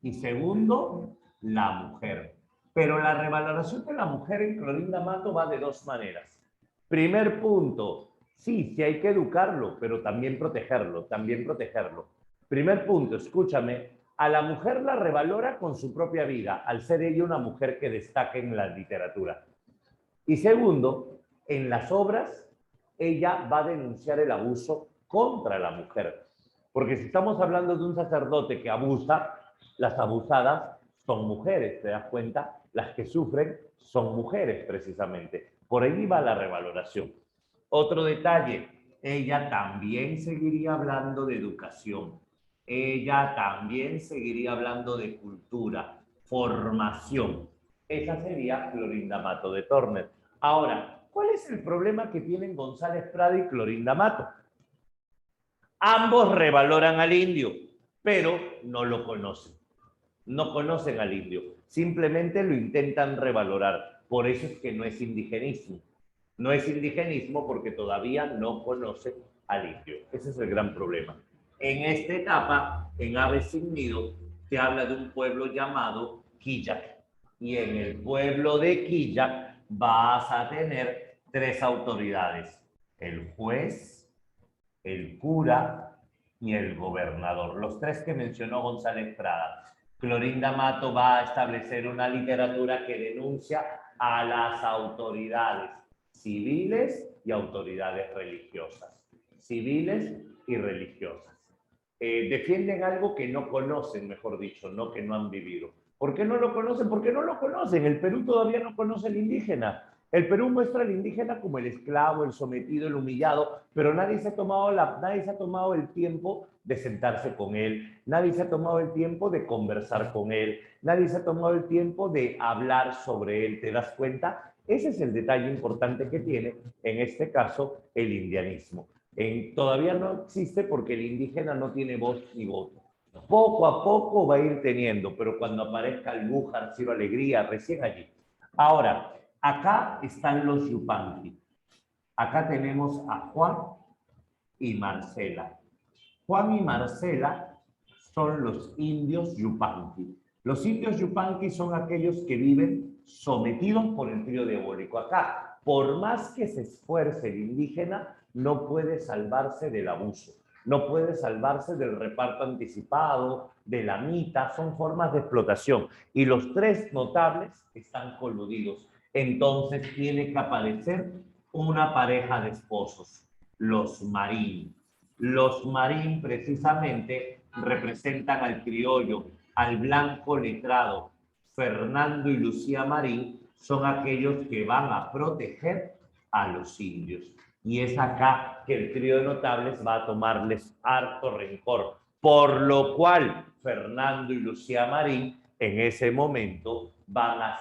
Y segundo, la mujer. Pero la revaloración de la mujer en Clorinda Mato va de dos maneras. Primer punto, sí hay que educarlo, pero también protegerlo, Primer punto, escúchame, a la mujer la revalora con su propia vida, al ser ella una mujer que destaca en la literatura. Y segundo, en las obras, ella va a denunciar el abuso contra la mujer. Porque si estamos hablando de un sacerdote que abusa, las abusadas son mujeres, ¿te das cuenta? Las que sufren son mujeres, precisamente. Por ahí va la revaloración. Otro detalle, ella también seguiría hablando de educación. Ella también seguiría hablando de cultura, formación. Esa sería Clorinda Mato de Torner. Ahora, ¿Cuál es el problema que tienen González Prada y Clorinda Mato? Ambos revaloran al indio, pero no lo conocen. No conocen al indio, simplemente lo intentan revalorar. Por eso es que no es indigenismo. No es indigenismo porque todavía no conocen al indio. Ese es el gran problema. En esta etapa, en Aves sin Nido, se habla de un pueblo llamado Quilla. Y en el pueblo de Quilla vas a tener tres autoridades: el juez, el cura y el gobernador. Los tres que mencionó González Prada. Clorinda Mato va a establecer una literatura que denuncia a las autoridades civiles y autoridades religiosas. Civiles y religiosas. Defienden algo que no conocen, mejor dicho, no que no han vivido. ¿Por qué no lo conocen? Porque no lo conocen. El Perú todavía no conoce al indígena. El Perú muestra al indígena como el esclavo, el sometido, el humillado, pero nadie se ha tomado el tiempo de sentarse con él, nadie se ha tomado el tiempo de conversar con él, nadie se ha tomado el tiempo de hablar sobre él. ¿Te das cuenta? Ese es el detalle importante que tiene, en este caso, el indianismo. Todavía no existe porque el indígena no tiene voz ni voto. Poco a poco va a ir teniendo, pero cuando aparezca el Lújar, Ciro Alegría, recién allí. Ahora, acá están los Yupanqui. Acá tenemos a Juan y Marcela. Juan y Marcela son los indios Yupanqui. Los indios Yupanqui son aquellos que viven sometidos por el trío diabólico. Acá, por más que se esfuerce el indígena, no puede salvarse del abuso, no puede salvarse del reparto anticipado, de la mita, son formas de explotación. Y los tres notables están coludidos. Entonces tiene que aparecer una pareja de esposos, los Marín. Los Marín precisamente representan al criollo, al blanco letrado. Fernando y Lucía Marín son aquellos que van a proteger a los indios. Y es acá que el trío de notables va a tomarles harto rencor, por lo cual Fernando y Lucía Marín en ese momento van a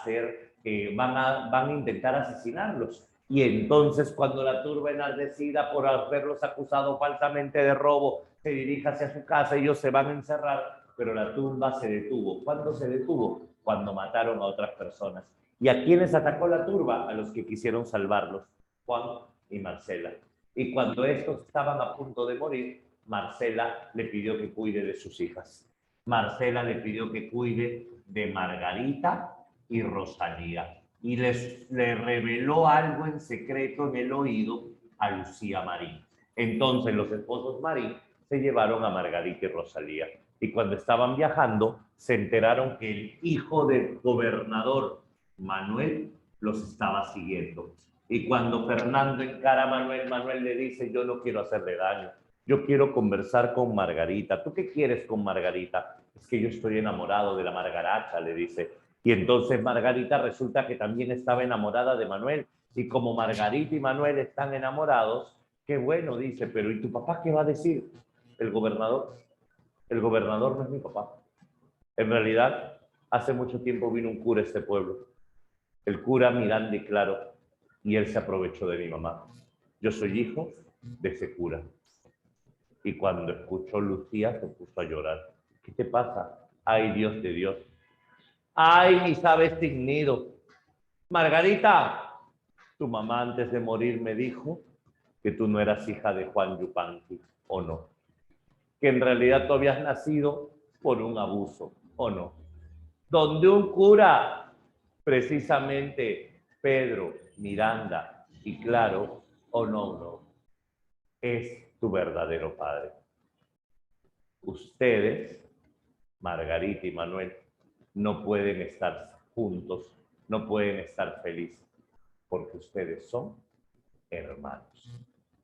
intentar asesinarlos. Y entonces cuando la turba enardecida por haberlos acusado falsamente de robo se dirige hacia su casa, ellos se van a encerrar, pero la turba se detuvo. ¿Cuándo se detuvo? Cuando mataron a otras personas. ¿Y a quiénes atacó la turba? A los que quisieron salvarlos, Juan y Marcela. Y cuando estos estaban a punto de morir, Marcela le pidió que cuide de sus hijas. Marcela le pidió que cuide de Margarita y Rosalía. Y le reveló algo en secreto en el oído a Lucía Marín. Entonces los esposos Marín se llevaron a Margarita y Rosalía. Y cuando estaban viajando, se enteraron que el hijo del gobernador Manuel los estaba siguiendo. Y cuando Fernando encara a Manuel, Manuel le dice: yo no quiero hacerle daño, yo quiero conversar con Margarita. ¿Tú qué quieres con Margarita? Es que yo estoy enamorado de la Margaracha, le dice. Y entonces Margarita resulta que también estaba enamorada de Manuel. Y como Margarita y Manuel están enamorados, qué bueno, dice, pero ¿y tu papá qué va a decir? El gobernador no es mi papá. En realidad, hace mucho tiempo vino un cura a este pueblo. El cura Miranda y Claro, y él se aprovechó de mi mamá. Yo soy hijo de ese cura. Y cuando escuchó Lucía se puso a llorar. ¿Qué te pasa? Ay, Dios de Dios. Ay, mis aves sin nido. Margarita, tu mamá antes de morir me dijo que tú no eras hija de Juan Yupanqui, ¿o no? Que en realidad tú habías nacido por un abuso, ¿o no? Donde un cura, precisamente Pedro, Miranda y Claro, ¿o no, es tu verdadero padre? Ustedes, Margarita y Manuel, no pueden estar juntos, no pueden estar felices, porque ustedes son hermanos.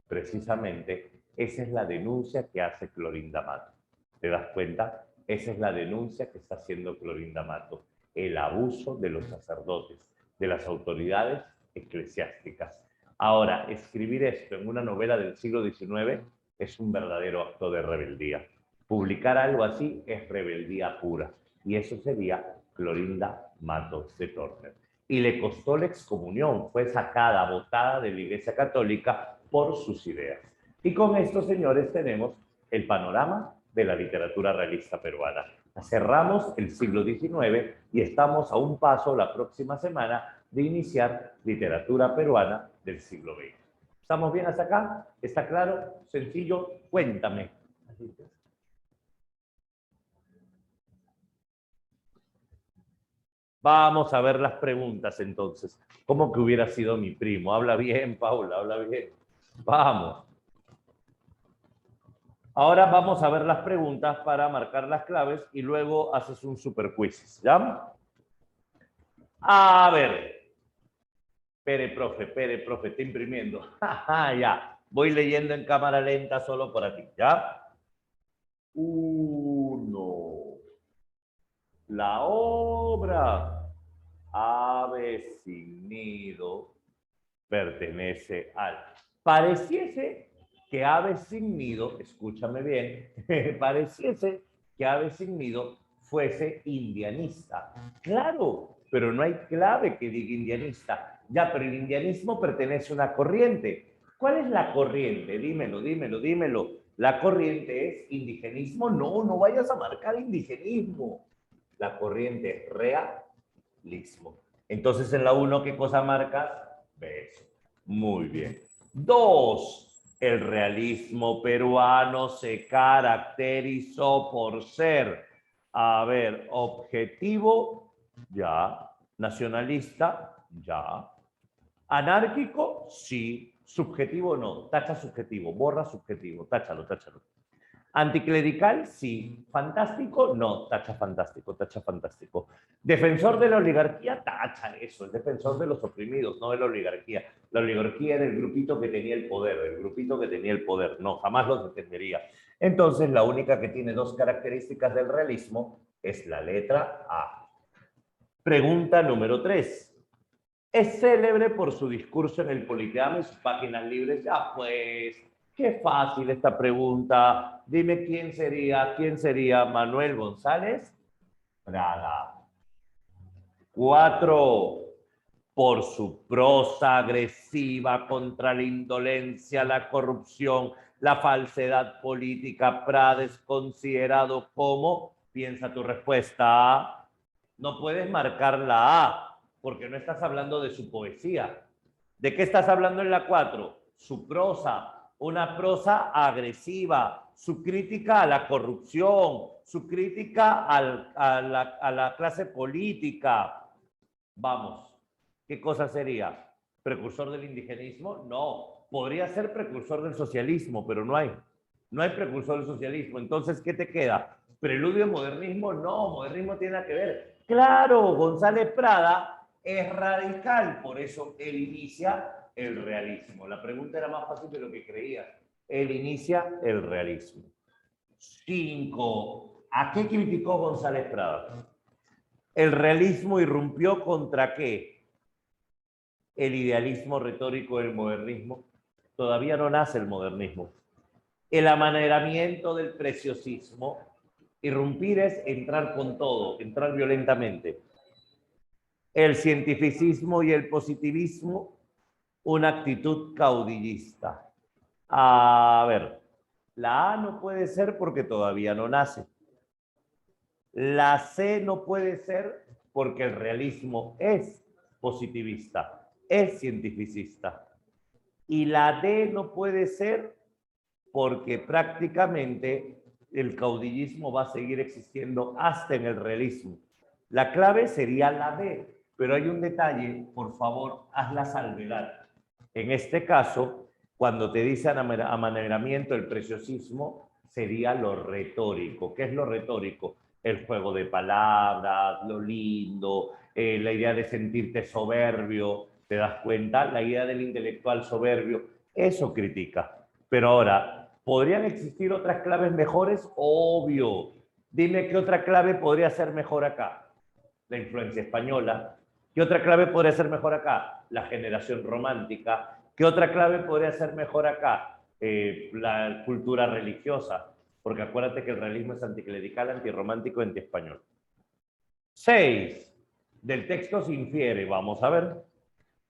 Precisamente, esa es la denuncia que hace Clorinda Mato. ¿Te das cuenta? Esa es la denuncia que está haciendo Clorinda Mato. El abuso de los sacerdotes, de las autoridades eclesiásticas. Ahora, escribir esto en una novela del siglo XIX es un verdadero acto de rebeldía. Publicar algo así es rebeldía pura. Y eso sería Clorinda Mato de Torner. y le costó la excomunión. Fue sacada, botada de la Iglesia Católica por sus ideas. Y con esto, señores, tenemos el panorama de la literatura realista peruana. Cerramos el siglo XIX y estamos a un paso la próxima semana de iniciar literatura peruana del siglo XX. ¿Estamos bien hasta acá? ¿Está claro? ¿Sencillo? Cuéntame. Vamos a ver las preguntas entonces. ¿Cómo que hubiera sido mi primo? Habla bien, Paula, habla bien. Vamos. Ahora vamos a ver las preguntas para marcar las claves y luego haces un super quiz, ¿ya? A ver. Pere, profe, está imprimiendo. Ya. Voy leyendo en cámara lenta solo para ti, ¿ya? 1. La obra Ave sin nido pertenece al. Pareciese que Ave sin nido, escúchame bien, pareciese que Ave sin nido fuese indianista. Claro, pero no hay clave que diga indianista. Ya, pero el indianismo pertenece a una corriente. ¿Cuál es la corriente? Dímelo, dímelo, dímelo. La corriente es indigenismo. No, no vayas a marcar indigenismo. La corriente es realismo. Entonces, en la 1, ¿qué cosa marcas? Beso. Muy bien. 2. El realismo peruano se caracterizó por ser, a ver, objetivo, ya. Nacionalista, ya. Anárquico, sí. Subjetivo, no. Tacha subjetivo. Borra subjetivo. Táchalo, táchalo. Anticlerical, sí. Fantástico, no. Tacha fantástico, tacha fantástico. Defensor de la oligarquía, tacha eso. El defensor de los oprimidos, no de la oligarquía. La oligarquía era el grupito que tenía el poder, el grupito que tenía el poder. No, jamás los defendería. Entonces, la única que tiene 2 características del realismo es la letra A. Pregunta número 3. Es célebre por su discurso en el Politeama y sus páginas libres. Ya pues, qué fácil esta pregunta. Dime quién sería Manuel González Prada. 4. Por su prosa agresiva contra la indolencia, la corrupción, la falsedad política, Prada es considerado como, piensa tu respuesta, no puedes marcar la A, porque no estás hablando de su poesía. ¿De qué estás hablando en la 4? Su prosa, una prosa agresiva, su crítica a la corrupción, su crítica a la clase política. Vamos, ¿qué cosa sería? ¿Precursor del indigenismo? No. Podría ser precursor del socialismo, pero no hay. No hay precursor del socialismo. Entonces, ¿qué te queda? ¿Preludio de modernismo? No, modernismo tiene nada que ver. Claro, González Prada es radical, por eso él inicia el realismo. La pregunta era más fácil de lo que creía. Él inicia el realismo. 5. ¿A qué criticó González Prada? ¿El realismo irrumpió contra qué? El idealismo retórico del modernismo. Todavía no nace el modernismo. El amaneramiento del preciosismo. Irrumpir es entrar con todo, entrar violentamente. El cientificismo y el positivismo, una actitud caudillista. A ver, la A no puede ser porque todavía no nace. La C no puede ser porque el realismo es positivista, es cientificista. Y la D no puede ser porque prácticamente el caudillismo va a seguir existiendo hasta en el realismo. La clave sería la D, pero hay un detalle, por favor, haz la salvedad. En este caso, cuando te dicen amaneramiento, el preciosismo sería lo retórico. ¿Qué es lo retórico? El juego de palabras, lo lindo, la idea de sentirte soberbio, ¿te das cuenta? La idea del intelectual soberbio, eso critica. Pero ahora, ¿podrían existir otras claves mejores? Obvio. Dime qué otra clave podría ser mejor acá. La influencia española. ¿Qué otra clave podría ser mejor acá? La generación romántica. ¿Qué otra clave podría ser mejor acá? La cultura religiosa. Porque acuérdate que el realismo es anticlerical, antirromántico y antiespañol. 6. Del texto se infiere, vamos a ver.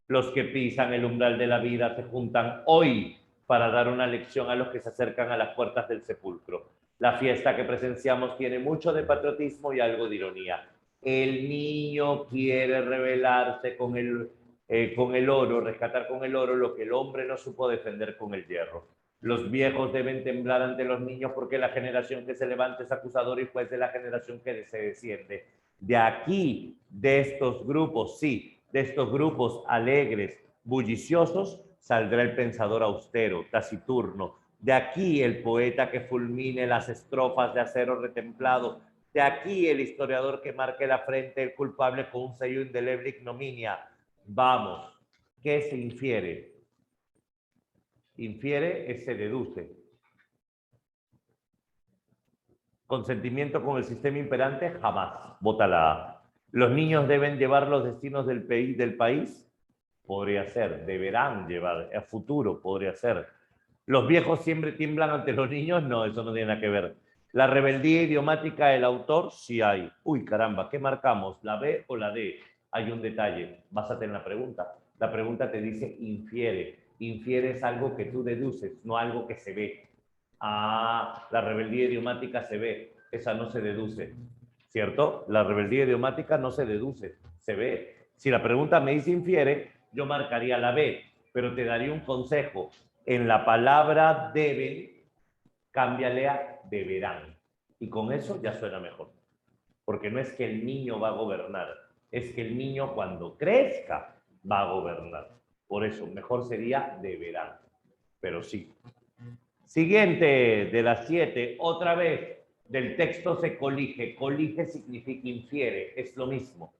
Los que pisan el umbral de la vida se juntan hoy para dar una lección a los que se acercan a las puertas del sepulcro. La fiesta que presenciamos tiene mucho de patriotismo y algo de ironía. El niño quiere rebelarse con el oro, rescatar con el oro lo que el hombre no supo defender con el hierro. Los viejos deben temblar ante los niños porque la generación que se levanta es acusadora y juez de la generación que se desciende. De aquí, de estos grupos, sí, de estos grupos alegres, bulliciosos, saldrá el pensador austero, taciturno. De aquí el poeta que fulmine las estrofas de acero retemplado. De aquí el historiador que marque la frente del culpable con un sello indeleble ignominia. Vamos, ¿qué se infiere? Infiere es se deduce. Consentimiento con el sistema imperante, jamás. Vota la A. ¿Los niños deben llevar los destinos del país? Podría ser. Deberán llevar. A futuro podría ser. ¿Los viejos siempre tiemblan ante los niños? No, eso no tiene nada que ver. ¿La rebeldía idiomática del autor? Sí hay. Uy, caramba, ¿qué marcamos? ¿La B o la D? Hay un detalle. Básate en la pregunta. La pregunta te dice infiere. Infiere es algo que tú deduces, no algo que se ve. Ah, la rebeldía idiomática se ve, esa no se deduce, ¿cierto? La rebeldía idiomática no se deduce, se ve. Si la pregunta me dice infiere, yo marcaría la B, pero te daría un consejo. En la palabra deben, cámbiale a deberán. Y con eso ya suena mejor. Porque no es que el niño va a gobernar, es que el niño cuando crezca va a gobernar. Por eso, mejor sería deberán. Pero sí. Siguiente de las 7, otra vez, del texto se colige. Colige significa infiere, es lo mismo.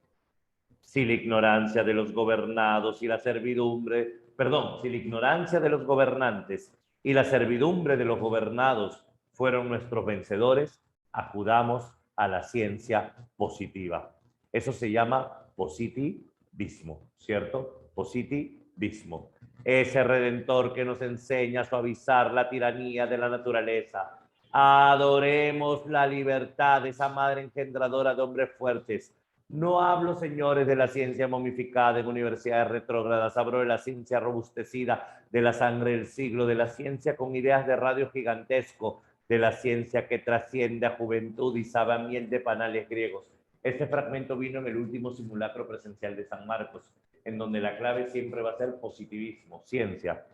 Si la ignorancia de los gobernados y la servidumbre, perdón, si la ignorancia de los gobernantes y la servidumbre de los gobernados fueron nuestros vencedores, acudamos a la ciencia positiva. Eso se llama positivismo, ¿cierto? Positivismo. Ese redentor que nos enseña a suavizar la tiranía de la naturaleza. Adoremos la libertad de esa madre engendradora de hombres fuertes. No hablo, señores, de la ciencia momificada en universidades retrógradas, hablo de la ciencia robustecida, de la sangre del siglo, de la ciencia con ideas de radio gigantesco, de la ciencia que trasciende a juventud y sabe a miel de panales griegos. Este fragmento vino en el último simulacro presencial de San Marcos, en donde la clave siempre va a ser positivismo, ciencia.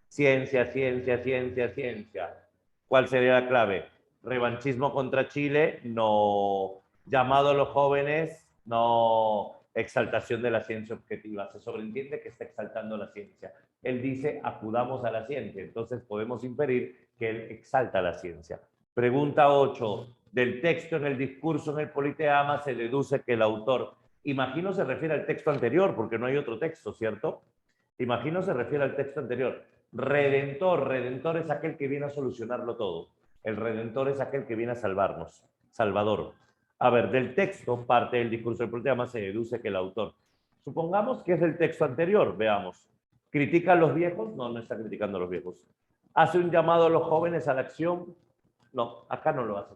Ciencia, ciencia, ciencia, ciencia. ¿Cuál sería la clave? Revanchismo contra Chile, no. Llamado a los jóvenes, no. Exaltación de la ciencia objetiva. Se sobreentiende que está exaltando la ciencia. Él dice, acudamos a la ciencia. Entonces podemos inferir que él exalta la ciencia. Pregunta 8. Del texto en el discurso en el Politeama se deduce que el autor, imagino se refiere al texto anterior, porque no hay otro texto, ¿cierto? Imagino se refiere al texto anterior. Redentor, redentor es aquel que viene a solucionarlo todo. El redentor es aquel que viene a salvarnos. Salvador. A ver, del texto, parte del discurso del Politeama, se deduce que el autor. Supongamos que es el texto anterior, veamos. ¿Critica a los viejos? No, no está criticando a los viejos. ¿Hace un llamado a los jóvenes a la acción? No, acá no lo hace.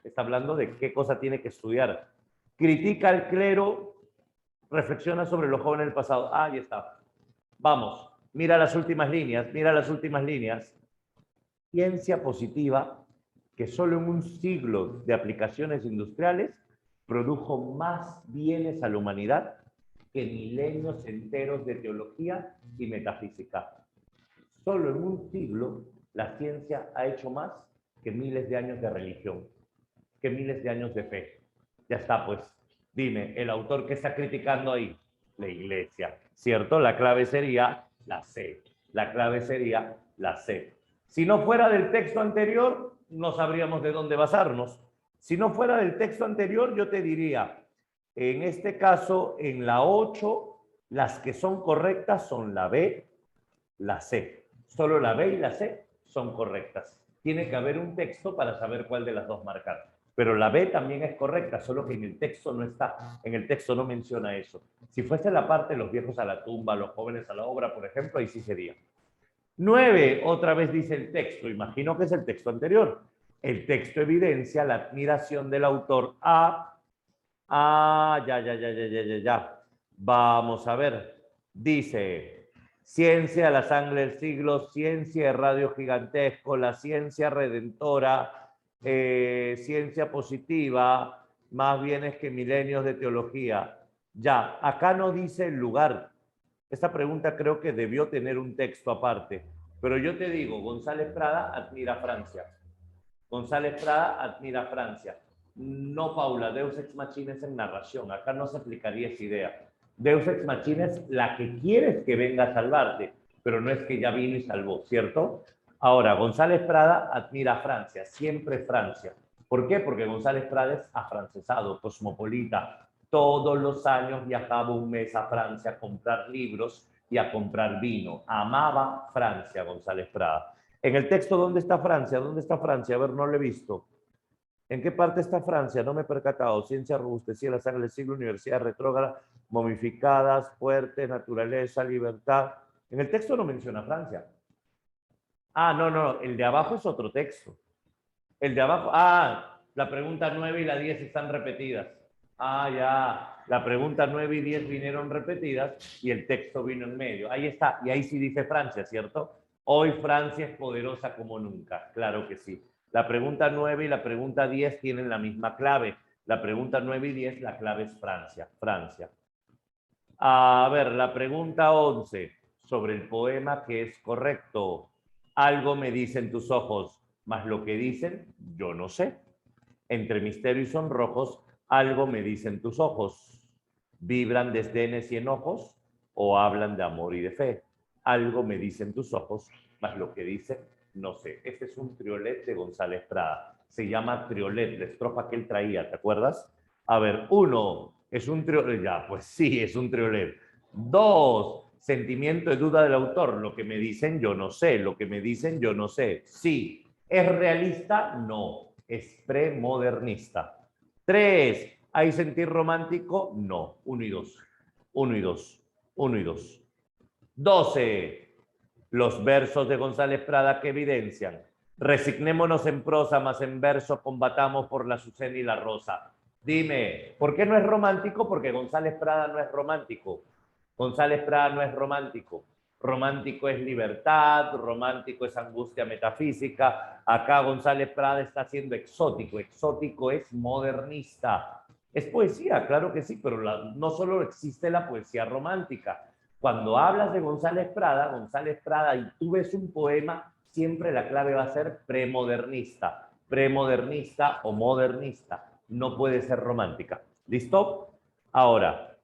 Está hablando de qué cosa tiene que estudiar. ¿Critica al clero? Reflexiona sobre los jóvenes del pasado. Ah, ahí está. Vamos, mira las últimas líneas, mira las últimas líneas. Ciencia positiva que solo en un siglo de aplicaciones industriales produjo más bienes a la humanidad que milenios enteros de teología y metafísica. Solo en un siglo la ciencia ha hecho más que miles de años de religión, que miles de años de fe. Ya está, pues. Dime, el autor que está criticando ahí, la iglesia, ¿cierto? La clave sería la C. La clave sería la C. Si no fuera del texto anterior, no sabríamos de dónde basarnos. Si no fuera del texto anterior, yo te diría, en este caso, en la 8, las que son correctas son la B, la C. Solo la B y la C son correctas. Tiene que haber un texto para saber cuál de las dos marcar. Pero la B también es correcta, solo que en el texto no está. En el texto no menciona eso. Si fuese la parte de los viejos a la tumba, los jóvenes a la obra, por ejemplo, ahí sí sería. 9, otra vez dice el texto. Imagino que es el texto anterior. El texto evidencia la admiración del autor a Ah, ya. Vamos a ver. Dice, ciencia, la sangre del siglo, ciencia de radio gigantesco, la ciencia redentora, ciencia positiva, más bienes que milenios de teología. Ya, acá no dice el lugar. Esta pregunta creo que debió tener un texto aparte. Pero yo te digo, González Prada admira Francia. González Prada admira Francia. No, Paula, Deus Ex Machina es en narración. Acá no se aplicaría esa idea. Deus Ex Machina es la que quieres que venga a salvarte, pero no es que ya vino y salvó, ¿cierto? Ahora, González Prada admira Francia, siempre Francia. ¿Por qué? Porque González Prada es afrancesado, cosmopolita. Todos los años viajaba un mes a Francia a comprar libros y a comprar vino. Amaba Francia, González Prada. En el texto, ¿dónde está Francia? ¿Dónde está Francia? A ver, no lo he visto. ¿En qué parte está Francia? No me he percatado. Ciencia robustecida, la sangre del siglo, universidad retrógrada, momificadas, fuertes, naturaleza, libertad. En el texto no menciona Francia. Ah, no, el de abajo es otro texto. El de abajo, la pregunta 9 y la 10 están repetidas. Ah, ya, la pregunta 9 y 10 vinieron repetidas y el texto vino en medio. Ahí está, y ahí sí dice Francia, ¿cierto? Hoy Francia es poderosa como nunca, claro que sí. La pregunta 9 y la pregunta 10 tienen la misma clave. La pregunta 9 y 10, la clave es Francia, Francia. A ver, la pregunta 11 sobre el poema que es correcto. Algo me dicen tus ojos, mas lo que dicen yo no sé. Entre misterio y sonrojos, algo me dicen tus ojos. ¿Vibran desdenes y enojos o hablan de amor y de fe? Algo me dicen tus ojos, mas lo que dicen no sé. Este es un triolet de González Prada. Se llama triolet, la estrofa que él traía, ¿te acuerdas? A ver, 1, es un triolet. Ya, pues sí, es un triolet. 2, sentimiento de duda del autor. Lo que me dicen yo no sé, lo que me dicen yo no sé. Sí. ¿Es realista? No. Es premodernista. 3, ¿hay sentir romántico? No. 1 y 2. 1 y 2. 1 y 2. 12. Los versos de González Prada que evidencian. Resignémonos en prosa, mas en verso combatamos por la azucena y la rosa. Dime, ¿por qué no es romántico? Porque González Prada no es romántico. González Prada no es romántico. Romántico es libertad, romántico es angustia metafísica. Acá González Prada está siendo exótico. Exótico es modernista. Es poesía, claro que sí, pero no solo existe la poesía romántica. Cuando hablas de González Prada, y tú ves un poema, siempre la clave va a ser premodernista. Premodernista o modernista. No puede ser romántica. ¿Listo? Ahora,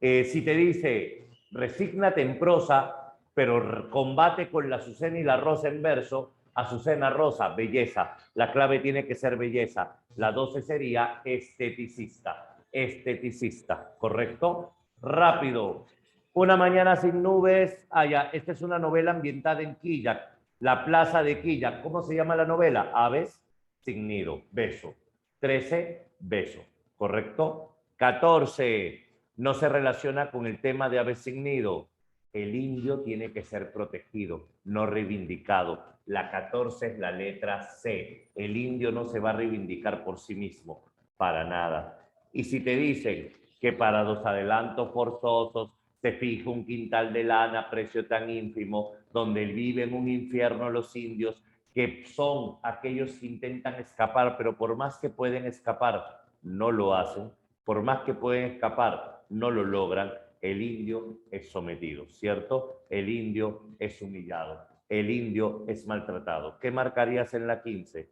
si te dice, resígnate en prosa, pero combate con la Azucena y la Rosa en verso, Azucena, Rosa, belleza. La clave tiene que ser belleza. La 12 sería esteticista. Esteticista, ¿correcto? Rápido. Una mañana sin nubes. Esta es una novela ambientada en Quilla, la plaza de Quilla. ¿Cómo se llama la novela? Aves sin nido, beso. 13, beso, ¿correcto? 14, no se relaciona con el tema de aves sin nido. El indio tiene que ser protegido, no reivindicado. La 14 es la letra C. El indio no se va a reivindicar por sí mismo, para nada. Y si te dicen que para los adelantos forzosos se fija un quintal de lana, precio tan ínfimo, donde viven un infierno los indios, que son aquellos que intentan escapar, pero por más que pueden escapar, no lo hacen, por más que pueden escapar, no lo logran, el indio es sometido, ¿cierto? El indio es humillado, el indio es maltratado. ¿Qué marcarías en la 15?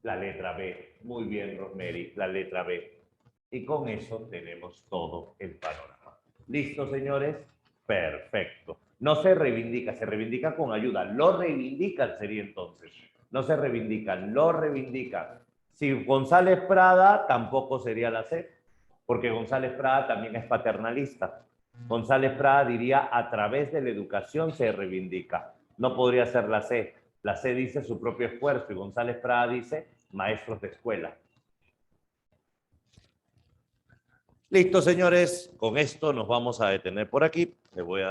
La letra B. Muy bien, Rosemary, la letra B. Y con eso tenemos todo el panorama. ¿Listo, señores? Perfecto. No se reivindica con ayuda. Lo reivindican sería entonces. No se reivindican, lo reivindican. Si González Prada, tampoco sería la C, porque González Prada también es paternalista. González Prada diría, a través de la educación se reivindica. No podría ser la C. La C dice su propio esfuerzo y González Prada dice maestros de escuela. Listo, señores. Con esto nos vamos a detener por aquí. Le voy a